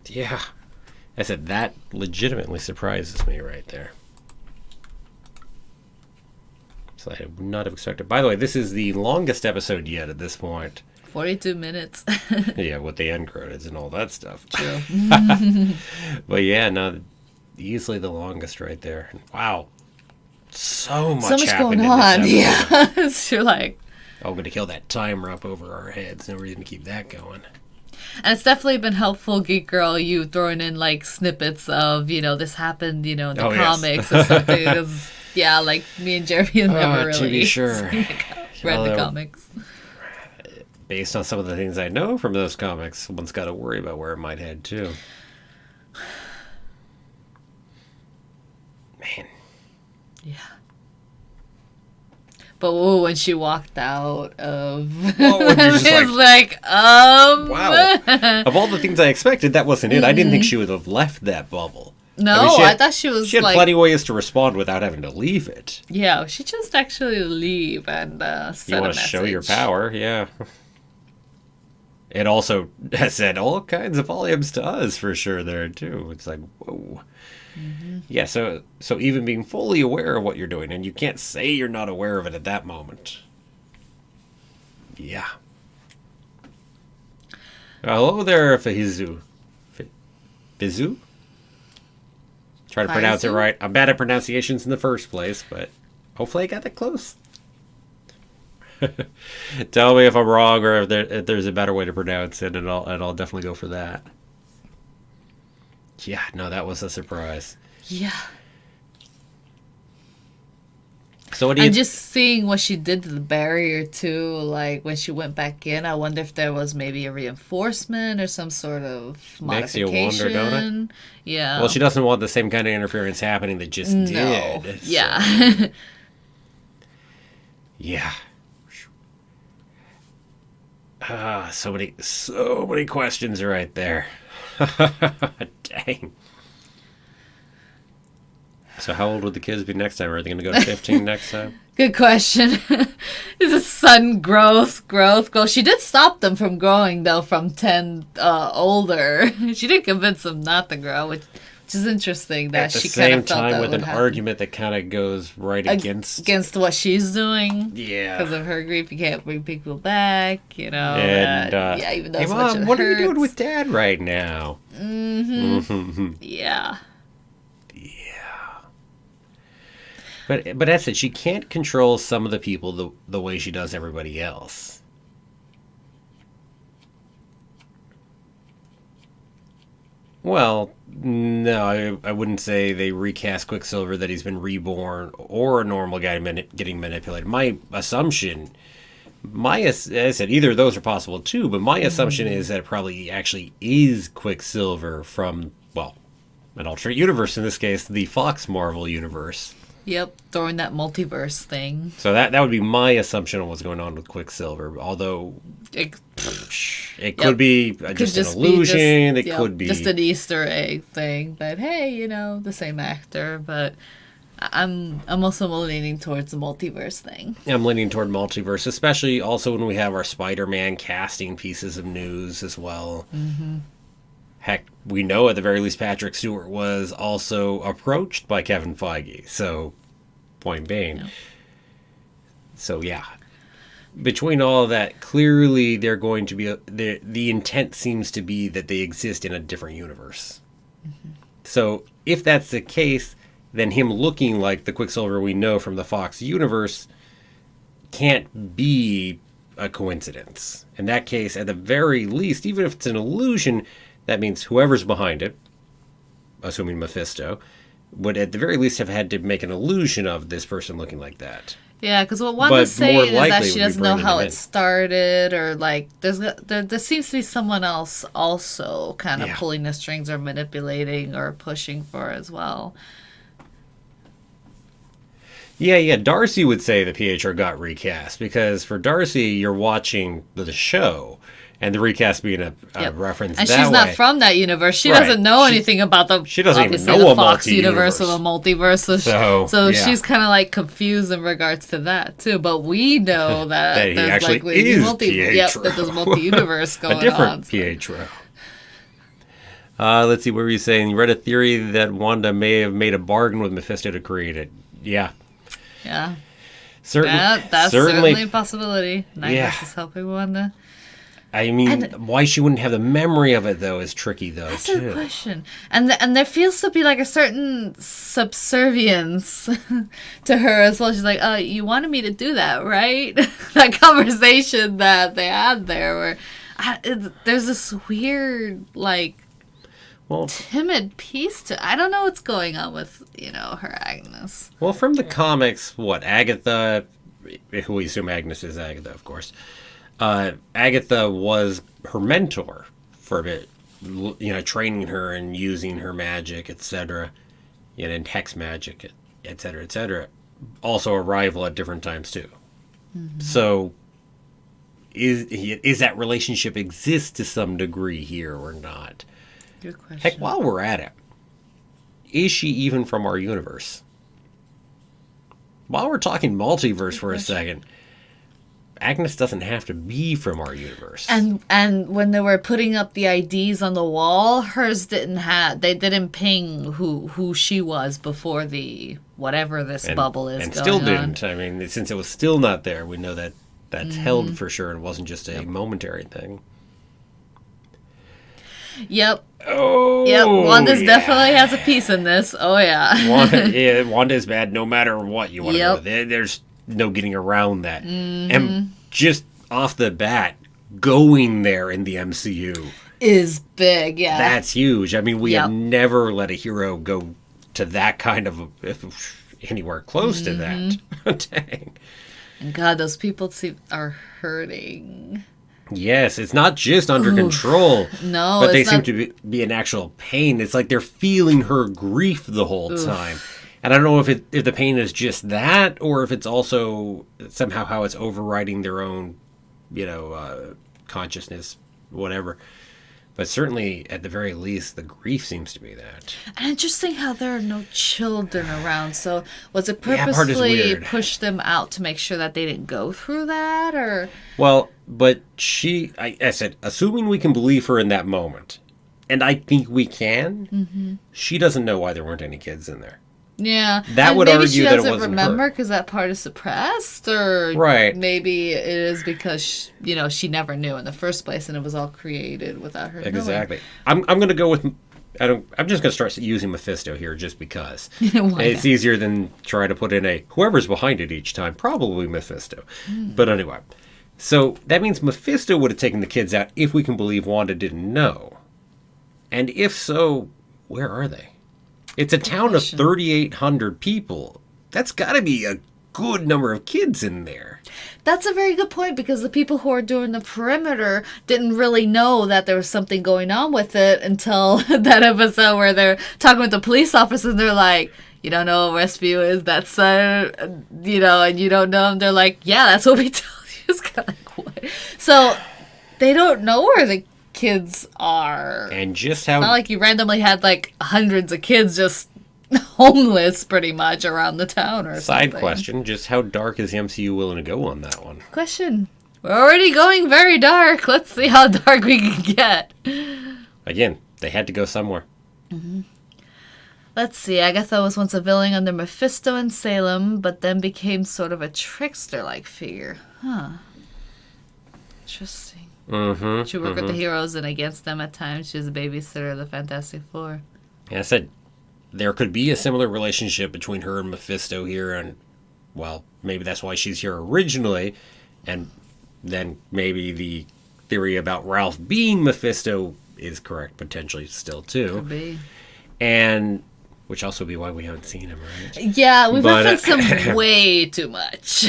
Yeah. I said that legitimately surprises me right there. So I would not have expected. By the way, this is the longest episode yet at this point. 42 minutes. Yeah, with the end credits and all that stuff. True. But yeah, no, easily the longest right there. Wow. So much going happened on. in this episode. Yeah. So you're like... I'm going to kill that timer up over our heads. No reason to keep that going. And it's definitely been helpful, Geek Girl, you throwing in, like, snippets of, this happened, in the comics or something. Because, yeah, like, me and Jeremy have never really to be sure. read the comics. Based on some of the things I know from those comics, one's got to worry about where it might head, too. Man. Yeah. But when she walked out of... It's like, wow. Of all the things I expected, that wasn't it. I didn't think she would have left that bubble. No, I thought she was She had plenty of ways to respond without having to leave it. Yeah, she just actually leave and send a message. You want to show your power, yeah. It also has said all kinds of volumes to us for sure there, too. It's like, whoa. Mm-hmm. Yeah, so even being fully aware of what you're doing, and you can't say you're not aware of it at that moment. Yeah. Hello there, Fahizu. Fizu? Try to pronounce it right. I'm bad at pronunciations in the first place, but hopefully I got that close. Tell me if I'm wrong or if there's a better way to pronounce it, and I'll definitely go for that. Yeah, no, that was a surprise. Yeah. So what do you... And just seeing what she did to the barrier too, like when she went back in, I wonder if there was maybe a reinforcement or some sort of Makes you modification. wonder, don't it? Yeah. Well, she doesn't want the same kind of interference happening that just did. So. Yeah. Yeah. So many questions right there. Dang. So how old would the kids be next time? Are they going to go to 15 next time? Good question. Is a sudden growth. She did stop them from growing, though, from 10 older. She did convince them not to grow, which is interesting. That At the she kind same of felt time, that with would an happen. argument that kind of goes right against what she's doing. Yeah. Because of her grief, you can't bring people back, you know. And, yeah, even though hey, so much Mom, it what are you hurts. doing with Dad right now? Yeah. But that's it. She can't control some of the people the way she does everybody else. Well, no, I wouldn't say they recast Quicksilver that he's been reborn or a normal guy getting manipulated. My assumption, as I said, either of those are possible too, but my assumption is that it probably actually is Quicksilver from, well, an alternate universe, in this case, the Fox Marvel universe. Yep, during that multiverse thing. So that would be my assumption on what's going on with Quicksilver, although it could be just an illusion. It could be just an Easter egg thing. But hey, you know, the same actor. But I'm also leaning towards the multiverse thing. I'm leaning toward multiverse, especially also when we have our Spider-Man casting pieces of news as well. Mm-hmm. Heck, we know at the very least Patrick Stewart was also approached by Kevin Feige. So, point being. Yeah. So, yeah. Between all of that, clearly they're going to be... the intent seems to be that they exist in a different universe. Mm-hmm. So, if that's the case, then him looking like the Quicksilver we know from the Fox universe can't be a coincidence. In that case, at the very least, even if it's an illusion... That means whoever's behind it, assuming Mephisto, would at the very least have had to make an illusion of this person looking like that. Yeah, because what Wanda's saying is that she doesn't know how it started, or like there seems to be someone else also kind of pulling the strings or manipulating or pushing for as well. Yeah, Darcy would say the PHR got recast, because for Darcy, you're watching the show. And the recast being a reference and that she's not way. from that universe. She doesn't know anything about the. She doesn't even know the a Fox universe or the multiverse. So she's kind of like confused in regards to that too. But we know that, that he there's actually likely is Pietro. Yep, that there's multi-universe going on. A different Pietro. Let's see, what were you saying? You read a theory that Wanda may have made a bargain with Mephisto to create it. Yeah. Yeah. That's certainly a possibility. Nightmares is helping Wanda. I mean, why she wouldn't have the memory of it, though, is tricky, though, that's too. That's a question. And there feels to be, like, a certain subservience to her as well. She's like, you wanted me to do that, right? That conversation that they had there where there's this weird, like, timid piece to... I don't know what's going on with, her Agnes. Well, from the comics, Agatha... Who we assume Agnes is Agatha, of course... Agatha was her mentor for a bit, training her and using her magic, etc., and hex magic, etc., etc. Also a rival at different times too. Mm-hmm. So, is that relationship exist to some degree here or not? Good question. Heck, while we're at it, is she even from our universe? While we're talking multiverse for a second. Agnes doesn't have to be from our universe. And when they were putting up the IDs on the wall, hers they didn't ping who she was before the whatever this bubble is and going still on. didn't. I mean, since it was still not there, we know that that's held for sure and wasn't just a momentary thing. Yep. Oh, yep. Wanda's definitely has a piece in this. Oh yeah. Wanda's bad no matter what you want to do. There's no getting around that. Mm-hmm. And just off the bat, going there in the MCU is big, yeah. That's huge. I mean, we have never let a hero go to that kind of anywhere close to that. Dang. And God, those people are hurting. Yes, it's not just under control. No, but they seem to be in actual pain. It's like they're feeling her grief the whole time. And I don't know if the pain is just that, or if it's also somehow how it's overriding their own, consciousness, whatever. But certainly, at the very least, the grief seems to be that. And interesting how there are no children around. So was it purposely push them out to make sure that they didn't go through that, or? Well, but I said, assuming we can believe her in that moment, and I think we can, she doesn't know why there weren't any kids in there. Yeah, that would argue that it wasn't her. Maybe she doesn't remember because that part is suppressed, or maybe it is because she never knew in the first place, and it was all created without her knowing. Exactly. I'm going to go with. I'm just going to start using Mephisto here, just because it's easier than try to put in whoever's behind it each time. Probably Mephisto, but anyway. So that means Mephisto would have taken the kids out if we can believe Wanda didn't know, and if so, where are they? It's a town of 3,800 people. That's got to be a good number of kids in there. That's a very good point, because the people who are doing the perimeter didn't really know that there was something going on with it until that episode where they're talking with the police officers and they're like, you don't know what Westview is? That's, and you don't know. And they're like, yeah, that's what we told you. It's kind of like, what? So they don't know where the kids are. And just how... It's not like you randomly had, hundreds of kids just homeless, pretty much, around the town or something. Side question, just how dark is the MCU willing to go on that one? Question. We're already going very dark. Let's see how dark we can get. Again, they had to go somewhere. Let's see. Agatha was once a villain under Mephisto in Salem, but then became sort of a trickster-like figure. Huh. Interesting. She worked with the heroes and against them at times. She was a babysitter of the Fantastic Four. Yeah, I said there could be a similar relationship between her and Mephisto here, and, well, maybe that's why she's here originally, and then maybe the theory about Ralph being Mephisto is correct, potentially, still, too. Could be. And... which also would be why we haven't seen him, right? Yeah, we've referenced him way too much.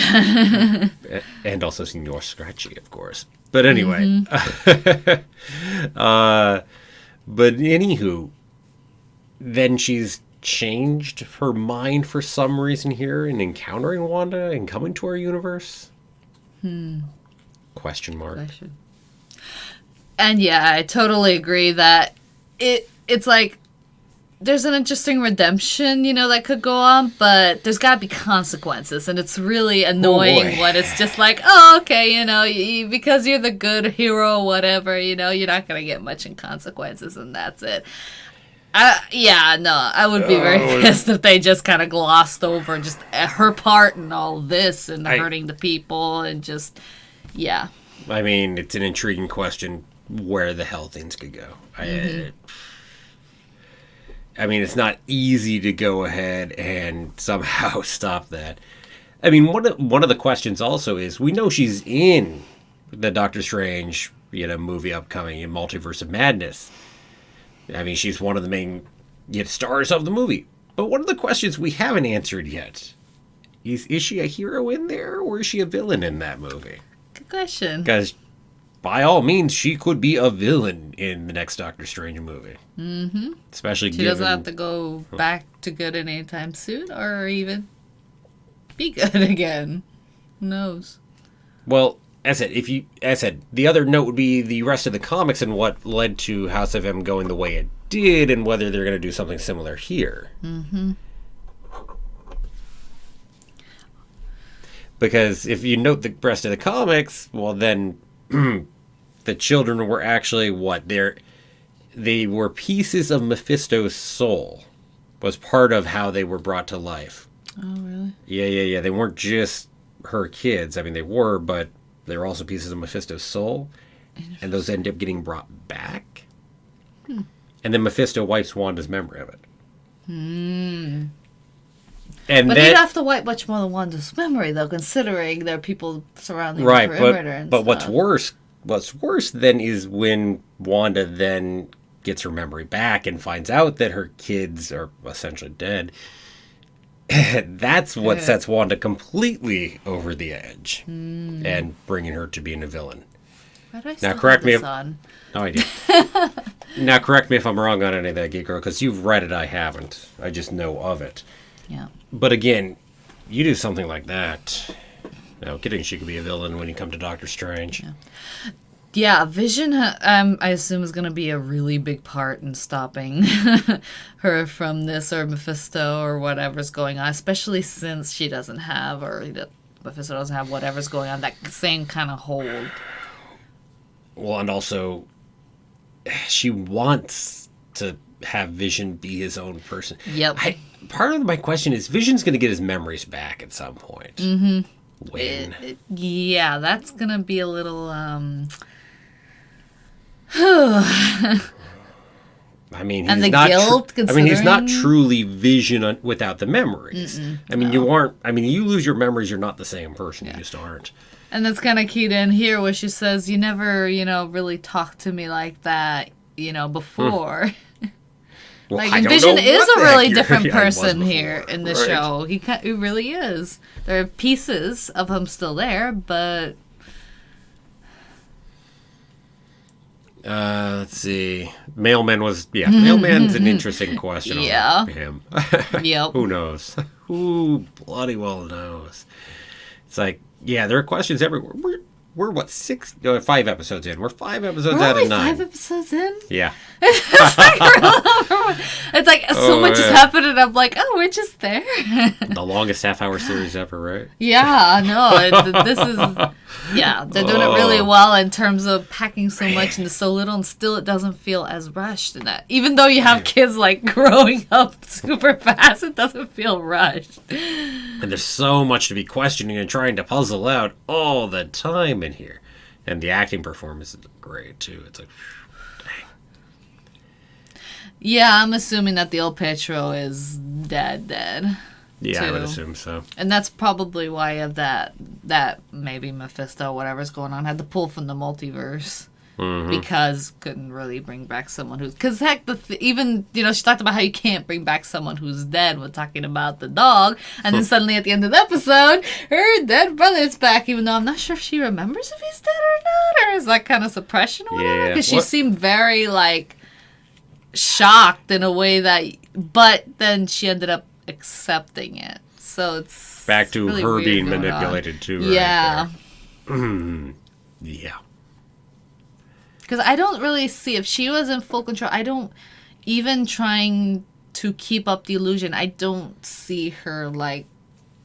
And also Senor Scratchy, of course. But anyway. But anywho, then she's changed her mind for some reason here in encountering Wanda and coming to our universe? Question mark. And yeah, I totally agree that it's like there's an interesting redemption, that could go on, but there's got to be consequences, and it's really annoying when it's just like, oh, okay, because you're the good hero, whatever, you're not going to get much in consequences, and that's it. I would be very pissed if they just kind of glossed over just her part in all this and hurting the people and just, yeah. I mean, it's an intriguing question where the hell things could go. I mean, it's not easy to go ahead and somehow stop that. I mean, one of the questions also is, we know she's in the Doctor Strange, movie upcoming in Multiverse of Madness. I mean, she's one of the main stars of the movie. But one of the questions we haven't answered yet is she a hero in there, or is she a villain in that movie? Good question. Because by all means, she could be a villain in the next Doctor Strange movie. Especially she doesn't have to go back to good anytime soon, or even be good again. Who knows? Well, as I said, the other note would be the rest of the comics and what led to House of M going the way it did, and whether they're going to do something similar here. Because if you note the rest of the comics, well, then the children were actually what? They were pieces of Mephisto's soul. Was part of how they were brought to life. Oh, really? Yeah. They weren't just her kids. I mean, they were, but they were also pieces of Mephisto's soul. And those end up getting brought back. And then Mephisto wipes Wanda's memory of it. But you'd have to wipe much more than Wanda's memory, though, considering there are people surrounding the perimeter and but stuff. What's worse then is when Wanda then gets her memory back and finds out that her kids are essentially dead. That's what sets Wanda completely over the edge and bringing her to being a villain. Why do I Now, still correct have me this if on? no idea. Now, correct me if I'm wrong on any of that, Geek Girl, because you've read it. I haven't. I just know of it. Yeah. But again, you do something like that. No kidding, she could be a villain when you come to Doctor Strange. Yeah, Vision, I assume, is going to be a really big part in stopping her from this, or Mephisto, or whatever's going on, especially since she doesn't have, Mephisto doesn't have whatever's going on, that same kind of hold. Well, and also, she wants to have Vision be his own person. Yep. Part of my question is, Vision's going to get his memories back at some point. Mm-hmm. When? Yeah, that's going to be a little, I mean, and he's the not guilt, I mean, he's not considering- truly Vision without the memories. I mean, no. you aren't. I mean, you lose your memories, you're not the same person. You just aren't. And that's kind of keyed in here where she says, you never, really talked to me like that, before. Well, Like, I and don't Vision know is what a the really heck different I was person before. here in the Right. show. He really is. There are pieces of him still there, but Let's see. Mailman's an interesting question. Yeah. On him. yep. Who knows? Who bloody well knows? It's like, yeah, there are questions everywhere. We're what, 5 episodes in. We're 5 episodes We're out only of 9. 5 episodes in? Yeah. It's like so much has yeah. happened, and I'm like, oh, we're just there. The longest half-hour series ever, right? Yeah, no, this is, they're doing it really well in terms of packing so much into so little, and still it doesn't feel as rushed in that. Even though you have kids like growing up super fast, it doesn't feel rushed. And there's so much to be questioning and trying to puzzle out all the time in here. And the acting performance is great, too. It's like, dang. Yeah, I'm assuming that the old Pietro is dead. Yeah, I would too. assume so. And that's probably why of that maybe Mephisto, whatever's going on, had to pull from the multiverse. Because couldn't really bring back someone who's... Because heck, even, she talked about how you can't bring back someone who's dead when talking about the dog. And then suddenly at the end of the episode, her dead brother's back, even though I'm not sure if she remembers if he's dead or not. Or is that kind of suppression or whatever? Yeah. Because she seemed very, shocked in a way that... But then she ended up accepting it. So it's... Back to really her weird being going on. manipulated, too. Yeah. Right there. Yeah. Because I don't really see, if she was in full control, I don't, even trying to keep up the illusion, I don't see her,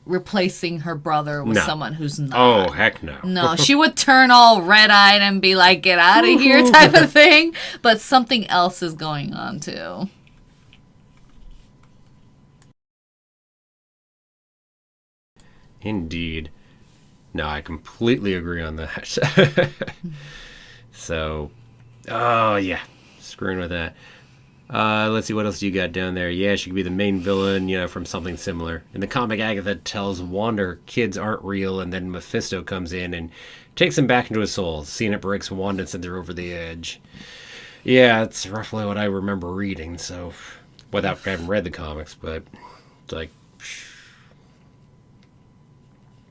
replacing her brother with No. someone who's not. Oh, heck no. No, she would turn all red-eyed and be like, get out of here type of thing. But something else is going on, too. Indeed. No, I completely agree on that. So, oh, yeah. Screwing with that. Let's see, what else do you got down there? Yeah, she could be the main villain, from something similar. In the comic, Agatha tells Wanda her kids aren't real, and then Mephisto comes in and takes them back into his soul. Seeing it breaks Wanda and sends her over the edge. Yeah, it's roughly what I remember reading, so... Without having read the comics, but... It's like...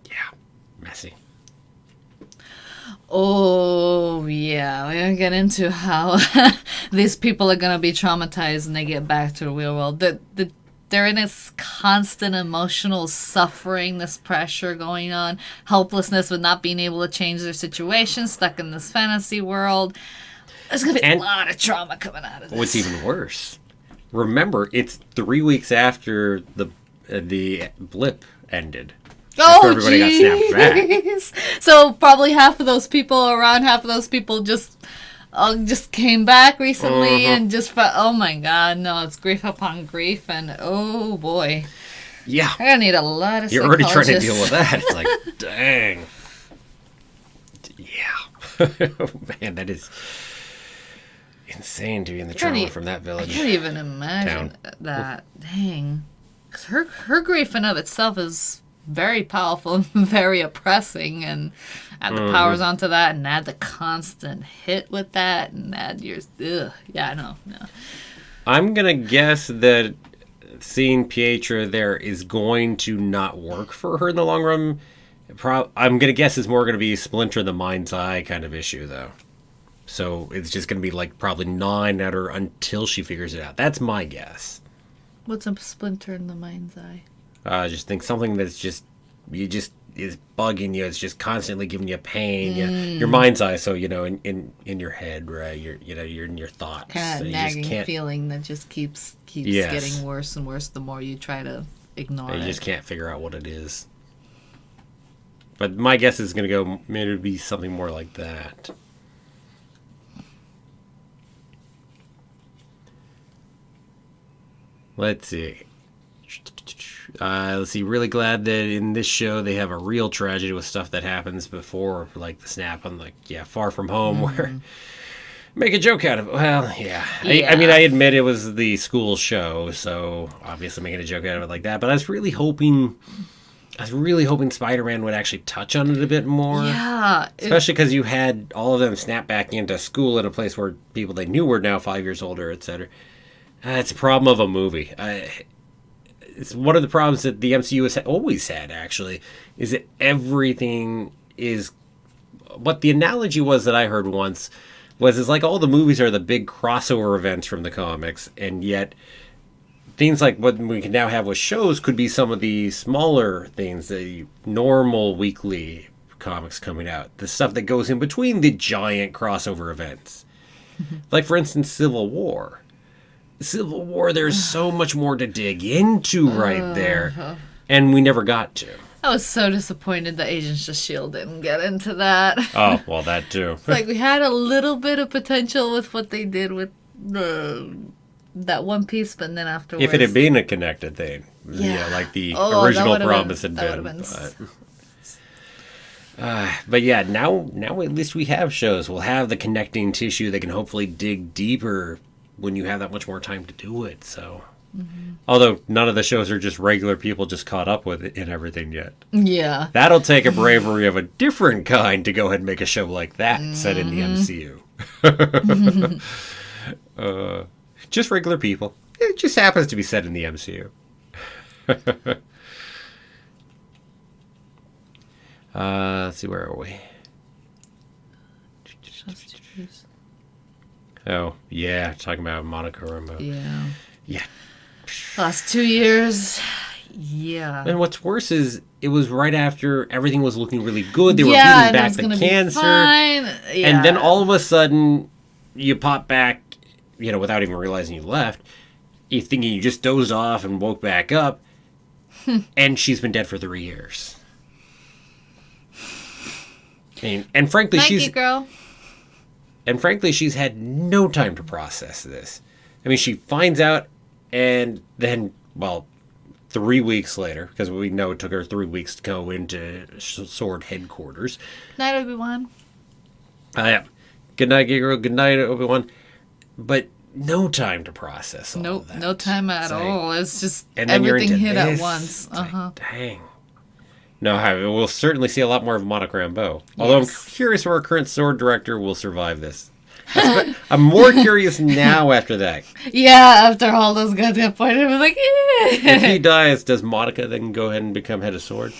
Yeah, messy. Oh, yeah. We're going to get into how these people are going to be traumatized when they get back to the real world. They're in this constant emotional suffering, this pressure going on, helplessness with not being able to change their situation, stuck in this fantasy world. There's going to be a lot of trauma coming out of this. What's even worse, remember, it's 3 weeks after the blip ended. Oh, everybody got snapped back. jeez. So probably half of those people just came back recently and just felt, oh my god, no, it's grief upon grief, and oh boy. Yeah. I'm gonna need a lot of You're already trying to psychologists. deal with that. It's like, dang. Yeah. Oh, man, that is insane to be in the trauma from that I village. can't even imagine that. Dang. 'Cause her grief in of itself is very powerful and very oppressing, and add the powers onto that, and add the constant hit with that, and add your... Ugh. Yeah, I know. No. I'm going to guess that seeing Pietro there is going to not work for her in the long run. I'm going to guess it's more going to be Splinter in the Mind's Eye kind of issue, though. So it's just going to be like probably gnawing at her until she figures it out. That's my guess. What's a splinter in the mind's eye? I just think something that's just is bugging you. It's just constantly giving you pain. Your mind's eye. So in your head, right? You're in your thoughts. Kind of so nagging feeling that just keeps getting worse and worse the more you try to ignore it. You just can't figure out what it is. But my guess is going to go maybe something more like that. Let's see. Really glad that in this show they have a real tragedy with stuff that happens before, like the snap on, Far From Home, where make a joke out of it. Well, yeah. I mean, I admit it was the school show, so obviously making a joke out of it like that. But I was really hoping Spider-Man would actually touch on it a bit more. Yeah. Especially because you had all of them snap back into school in a place where people they knew were now 5 years older, etc. It's a problem of a movie. It's one of the problems that the MCU has always had, actually, is that everything is... What the analogy was that I heard once was it's like all the movies are the big crossover events from the comics, and yet things like what we can now have with shows could be some of the smaller things, the normal weekly comics coming out, the stuff that goes in between the giant crossover events. Like, for instance, Civil War. There's so much more to dig into right there, and we never got to. I was so disappointed that Agents of S.H.I.E.L.D. didn't get into that. Oh, well, that too. It's like we had a little bit of potential with what they did with that One Piece, but then afterwards... If it had been a connected thing. Yeah, like the original promise had been. But yeah, now at least we have shows. We'll have the connecting tissue that can hopefully dig deeper when you have that much more time to do it. So, although none of the shows are just regular people just caught up with it and everything yet. Yeah. That'll take a bravery of a different kind to go ahead and make a show like that set in the MCU. Just regular people. It just happens to be set in the MCU. Let's see, where are we? Oh, yeah, talking about Monica Rambeau. Yeah. Last 2 years, yeah. And what's worse is it was right after everything was looking really good. They were beating back the cancer. Yeah. And then all of a sudden, you pop back, without even realizing you left. You thinking you just dozed off and woke back up. And she's been dead for 3 years. And frankly, she's had no time to process this. I mean, she finds out, and then, 3 weeks later, because we know it took her 3 weeks to go into SWORD headquarters. Night, Obi-Wan. Good night, Gabriel. Good night, Obi-Wan. But no time to process all of that. No time at all. It's just everything hit at once. Dang. No, we'll certainly see a lot more of Monica Rambeau. Although I'm curious where our current SWORD director will survive this. I'm more curious now after that. Yeah, after all those guys got pointed, I was like, If he dies, does Monica then go ahead and become head of SWORD?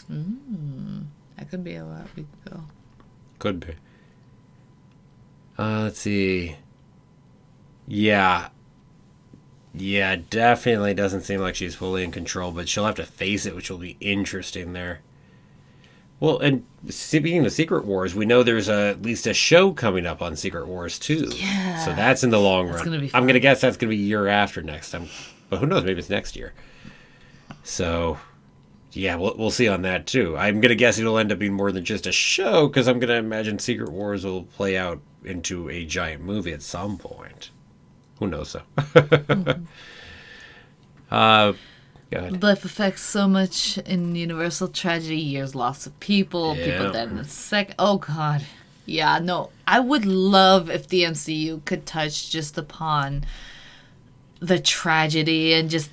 That could be a lot we could go. Could be. Let's see. Yeah, definitely doesn't seem like she's fully in control, but she'll have to face it, which will be interesting there. Well, and speaking of Secret Wars, we know there's at least a show coming up on Secret Wars, too. Yeah. So that's in the long run. Gonna be fun. I'm going to guess that's going to be a year after next time. But who knows? Maybe it's next year. So, yeah, we'll see on that, too. I'm going to guess it'll end up being more than just a show, because I'm going to imagine Secret Wars will play out into a giant movie at some point. Who knows, though? Go ahead. Life affects so much in Universal tragedy, years loss of people dead in a second. Oh, God. Yeah, no. I would love if the MCU could touch just upon the tragedy and just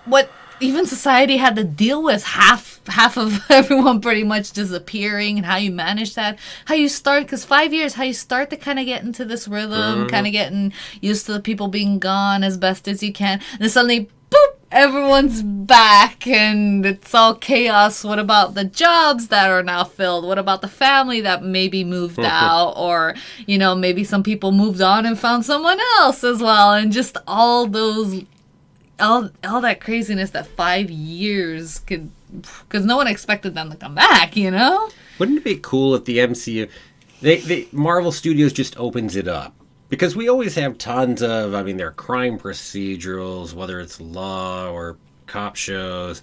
what even society had to deal with half of everyone pretty much disappearing, and how you manage that, how you start, because 5 years, how you start to kind of get into this rhythm, kind of getting used to the people being gone as best as you can, and then suddenly, boop, everyone's back, and it's all chaos. What about the jobs that are now filled? What about the family that maybe moved out, or, you know, maybe some people moved on and found someone else as well, and just all those... all that craziness that 5 years could, because no one expected them to come back, you know? Wouldn't it be cool if the MCU, Marvel Studios just opens it up? Because we always have tons of, I mean, there are crime procedurals, whether it's law or cop shows,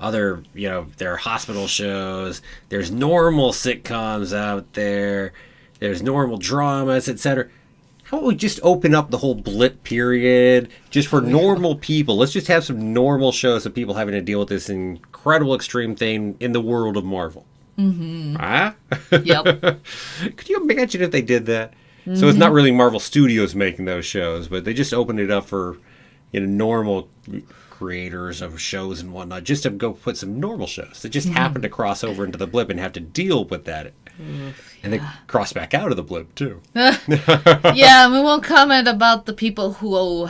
other, you know, there are hospital shows, there's normal sitcoms out there, there's normal dramas, etc. How about we just open up the whole blip period just for normal people? Let's just have some normal shows of people having to deal with this incredible extreme thing in the world of Marvel. Mm-hmm. Huh? Yep. Could you imagine if they did that? Mm-hmm. So it's not really Marvel Studios making those shows, but they just opened it up for, you know, normal creators of shows and whatnot, just to go put some normal shows that just happen to cross over into the blip and have to deal with that. And they cross back out of the blip, too. Yeah, we won't comment about the people who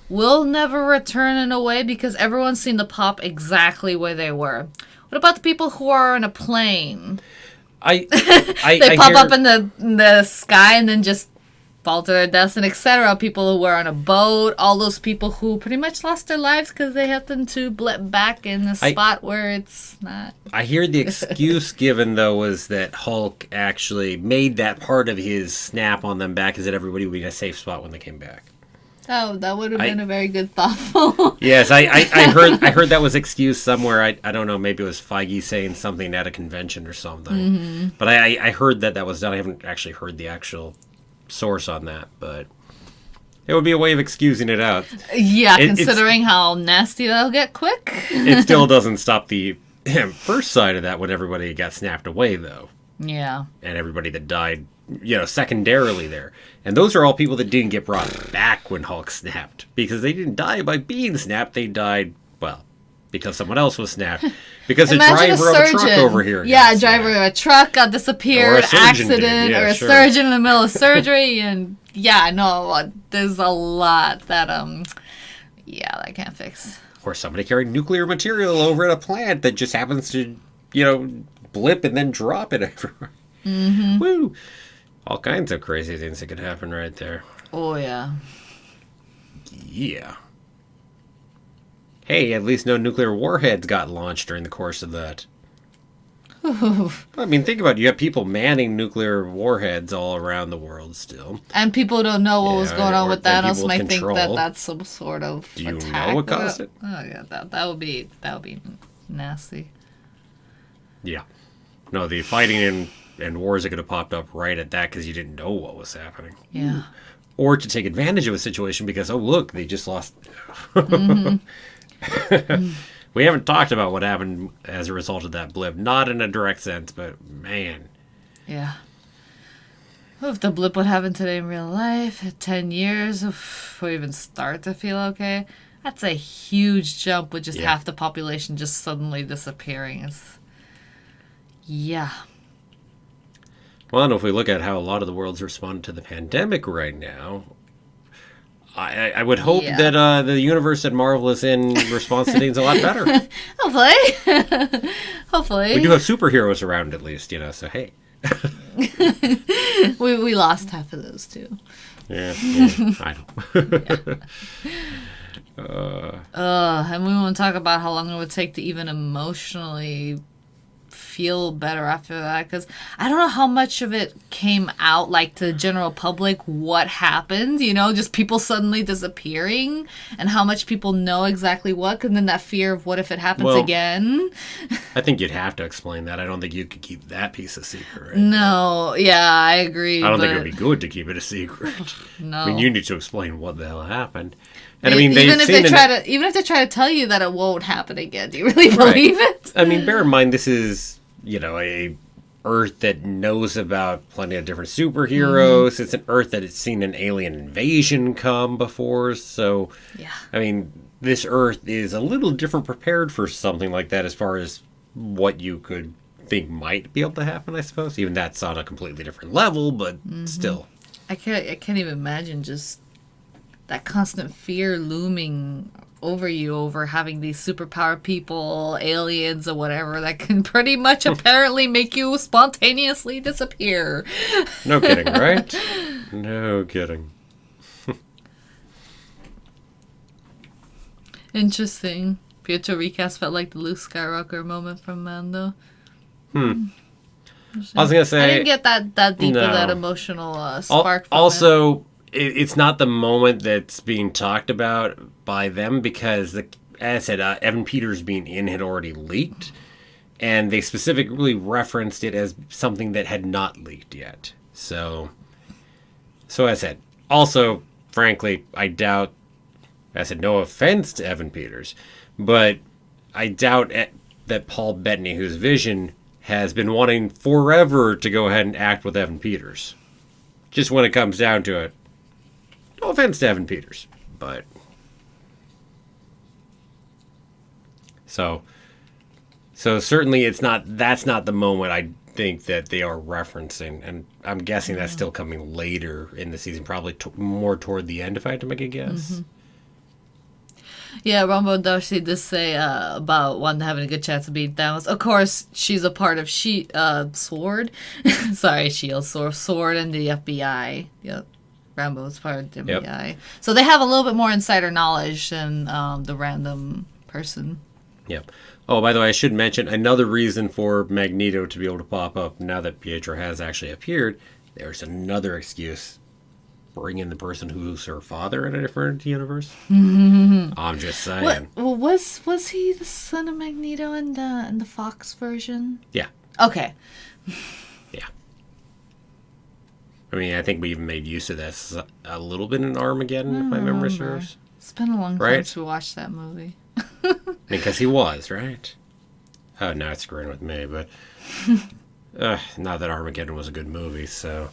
will never return in a way, because everyone's seen the pop exactly where they were. What about the people who are on a plane? They pop up in the sky and then just fall to their deaths, and etc. People who were on a boat, all those people who pretty much lost their lives because they happened to blip back in a spot where it's not. I hear the excuse given, though, was that Hulk actually made that part of his snap on them back, is that everybody would be in a safe spot when they came back. Oh, that would have been a very good thoughtful. Yes, I heard that was excused somewhere. I don't know, maybe it was Feige saying something at a convention or something. Mm-hmm. But I heard that was done. I haven't actually heard the actual source on that, but it would be a way of excusing it out. Yeah, considering how nasty that'll get quick. It still doesn't stop the first side of that when everybody got snapped away, though. Yeah. And everybody that died, you know, secondarily there. And those are all people that didn't get brought back when Hulk snapped, because they didn't die by being snapped. They died, well, because someone else was snapped. Because a driver of a truck over here. Yeah, a driver of a truck got disappeared, accident, or a surgeon in the middle of surgery. And yeah, no, there's a lot that, that can't fix. Or somebody carried nuclear material over at a plant that just happens to, you know, blip and then drop it everywhere. Mm-hmm. Woo! All kinds of crazy things that could happen right there. Oh, yeah. Yeah. Hey, at least no nuclear warheads got launched during the course of that. I mean, think about it. You have people manning nuclear warheads all around the world still. And people don't know what was going on with Thanos, and I think that's some sort of attack. Do you know what caused it? Oh, yeah, that would be nasty. Yeah. No, the fighting and wars that could have popped up right at that because you didn't know what was happening. Yeah. Or to take advantage of a situation because, oh, look, they just lost... Mm-hmm. We haven't talked about what happened as a result of that blip. Not in a direct sense, but man. Yeah. If the blip would happen today in real life, 10 years before we even start to feel okay, that's a huge jump with just half the population just suddenly disappearing. Yeah. Well, and if we look at how a lot of the world's responded to the pandemic right now, I would hope that the universe that Marvel is in response to things a lot better. Hopefully. Hopefully. We do have superheroes around at least, you know, so hey. we lost half of those too. Yeah, I know. And we want to talk about how long it would take to even emotionally feel better after that, because I don't know how much of it came out like to the general public what happened, you know, just people suddenly disappearing, and how much people know exactly what, because then that fear of what if it happens again. I think you'd have to explain that. I don't think you could keep that piece a secret. Right? No, yeah, I agree. I don't think it would be good to keep it a secret. No. I mean, you need to explain what the hell happened. And I mean, even if they try to tell you that it won't happen again, do you really believe it? I mean, bear in mind, this is, you know, a Earth that knows about plenty of different superheroes. It's an Earth that has seen an alien invasion come before. So, Yeah. I mean, this Earth is a little different prepared for something like that as far as what you could think might be able to happen, I suppose. Even that's on a completely different level, but still. I can't even imagine just that constant fear looming over you over having these superpower people, aliens or whatever that can pretty much apparently make you spontaneously disappear. No kidding, right? No kidding. Interesting. Pietro recast felt like the Luke Skywalker moment from Mando. I was gonna say I didn't get that deep of that no. emotional spark. From it. Also, it's not the moment that's being talked about by them because, as I said, Evan Peters being in had already leaked, and they specifically referenced it as something that had not leaked yet. So as I said, also, frankly, I doubt. I said no offense to Evan Peters, but I doubt that Paul Bettany, whose Vision, has been wanting forever to go ahead and act with Evan Peters. Just when it comes down to it. No offense to Evan Peters, but... So certainly that's not the moment I think that they are referencing, and I'm guessing that's still coming later in the season, probably more toward the end if I had to make a guess. Yeah, Rumbo Darcy did say about Wanda having a good chance of beating Thanos. Of course, she's a part of Sword. Sorry, Shield, Sword, and the FBI. Yep. Rambo's part of the FBI. Yep. So they have a little bit more insider knowledge than the random person. Yep. Oh, by the way, I should mention another reason for Magneto to be able to pop up now that Pietro has actually appeared. There's another excuse. Bring in the person who's her father in a different universe. I'm just saying. Was he the son of Magneto in the Fox version? Yeah. Okay. Yeah. I mean, I think we even made use of this a little bit in Armageddon, if my memory serves. It's been a long time Right? since we watched that movie. Because he was, right? Oh, now it's screwing with me, but... not that Armageddon was a good movie, so...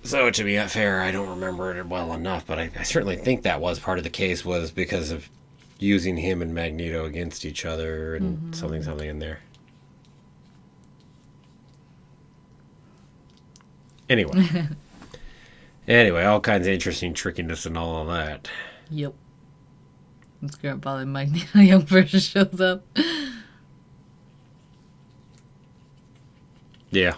So, to be fair, I don't remember it well enough, but I certainly think that was part of the case was because of using him and Magneto against each other and something in there. Anyway, all kinds of interesting trickiness and all of that. Yep. It's great. Probably Magneto young version shows up. Yeah.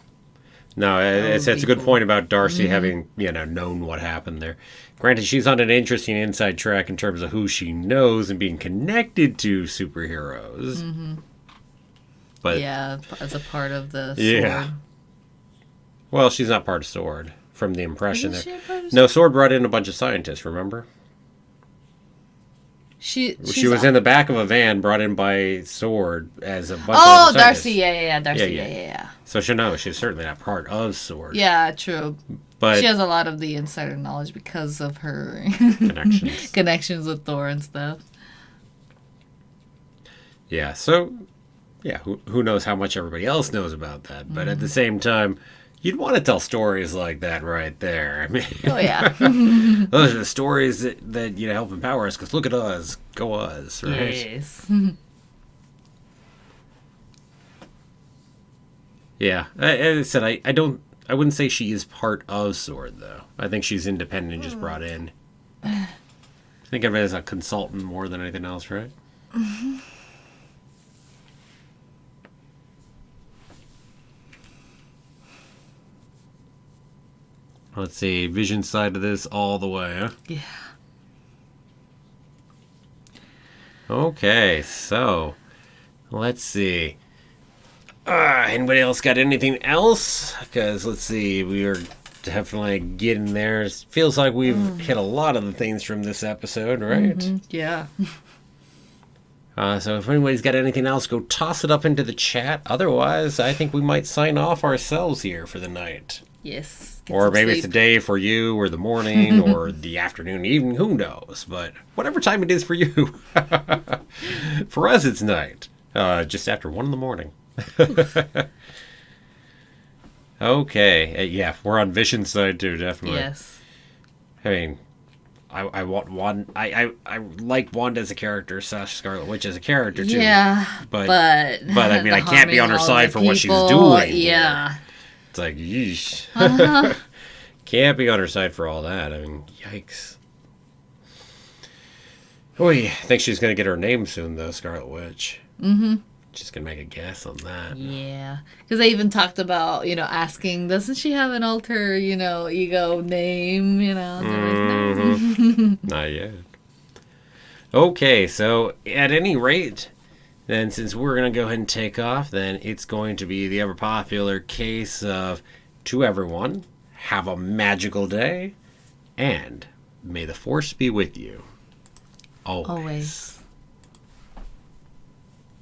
No, it's a good point about Darcy having, known what happened there. Granted, she's on an interesting inside track in terms of who she knows and being connected to superheroes. But yeah, as a part of the yeah. Sword. Well, she's not part of Sword, from the impression Isn't there. she a part of No, Sword brought in a bunch of scientists, remember? She was in the back of a van brought in by Sword as a bunch of other scientists. Darcy, yeah, Darcy, yeah. So she's certainly not part of Sword. Yeah, true. But she has a lot of the insider knowledge because of her connections with Thor and stuff. Yeah, so, who knows how much everybody else knows about that. But at the same time, you'd want to tell stories like that right there. I mean, oh, yeah. those are the stories that help empower us, because look at us, go us, right? Yes. Yeah, as I said, I wouldn't say she is part of Sword, though. I think she's independent and just brought in. Think of it as a consultant more than anything else, right? Let's see, Vision side of this all the way, huh? Yeah. Okay, so let's see. Anybody else got anything else? Because let's see, we are definitely getting there. It feels like we've hit a lot of the things from this episode, right? Yeah. So if anybody's got anything else, go toss it up into the chat. Otherwise, I think we might sign off ourselves here for the night. Yes. Or maybe it's the day for you, or the morning, or the afternoon, evening, who knows. But whatever time it is for you. For us, it's night. Just after 1 in the morning. Okay. Yeah, we're on Vision's side too, definitely. Yes. I mean, I want Wanda. I like Wanda as a character, slash Scarlet Witch as a character too. Yeah, but but I mean, I can't be on her harming all side the for what she's people, doing. Yeah. Here. It's like, yeesh. Uh-huh. Can't be on her side for all that. I mean, yikes. Oh, yeah. I think she's gonna get her name soon, though, Scarlet Witch. Mm-hmm. Just gonna make a guess on that. Yeah, because they even talked about, asking, doesn't she have an alter, ego name, They're like, no. Not yet. Okay, so at any rate, then since we're gonna go ahead and take off, then it's going to be the ever popular case of, to everyone, have a magical day, and may the force be with you. Always. Always.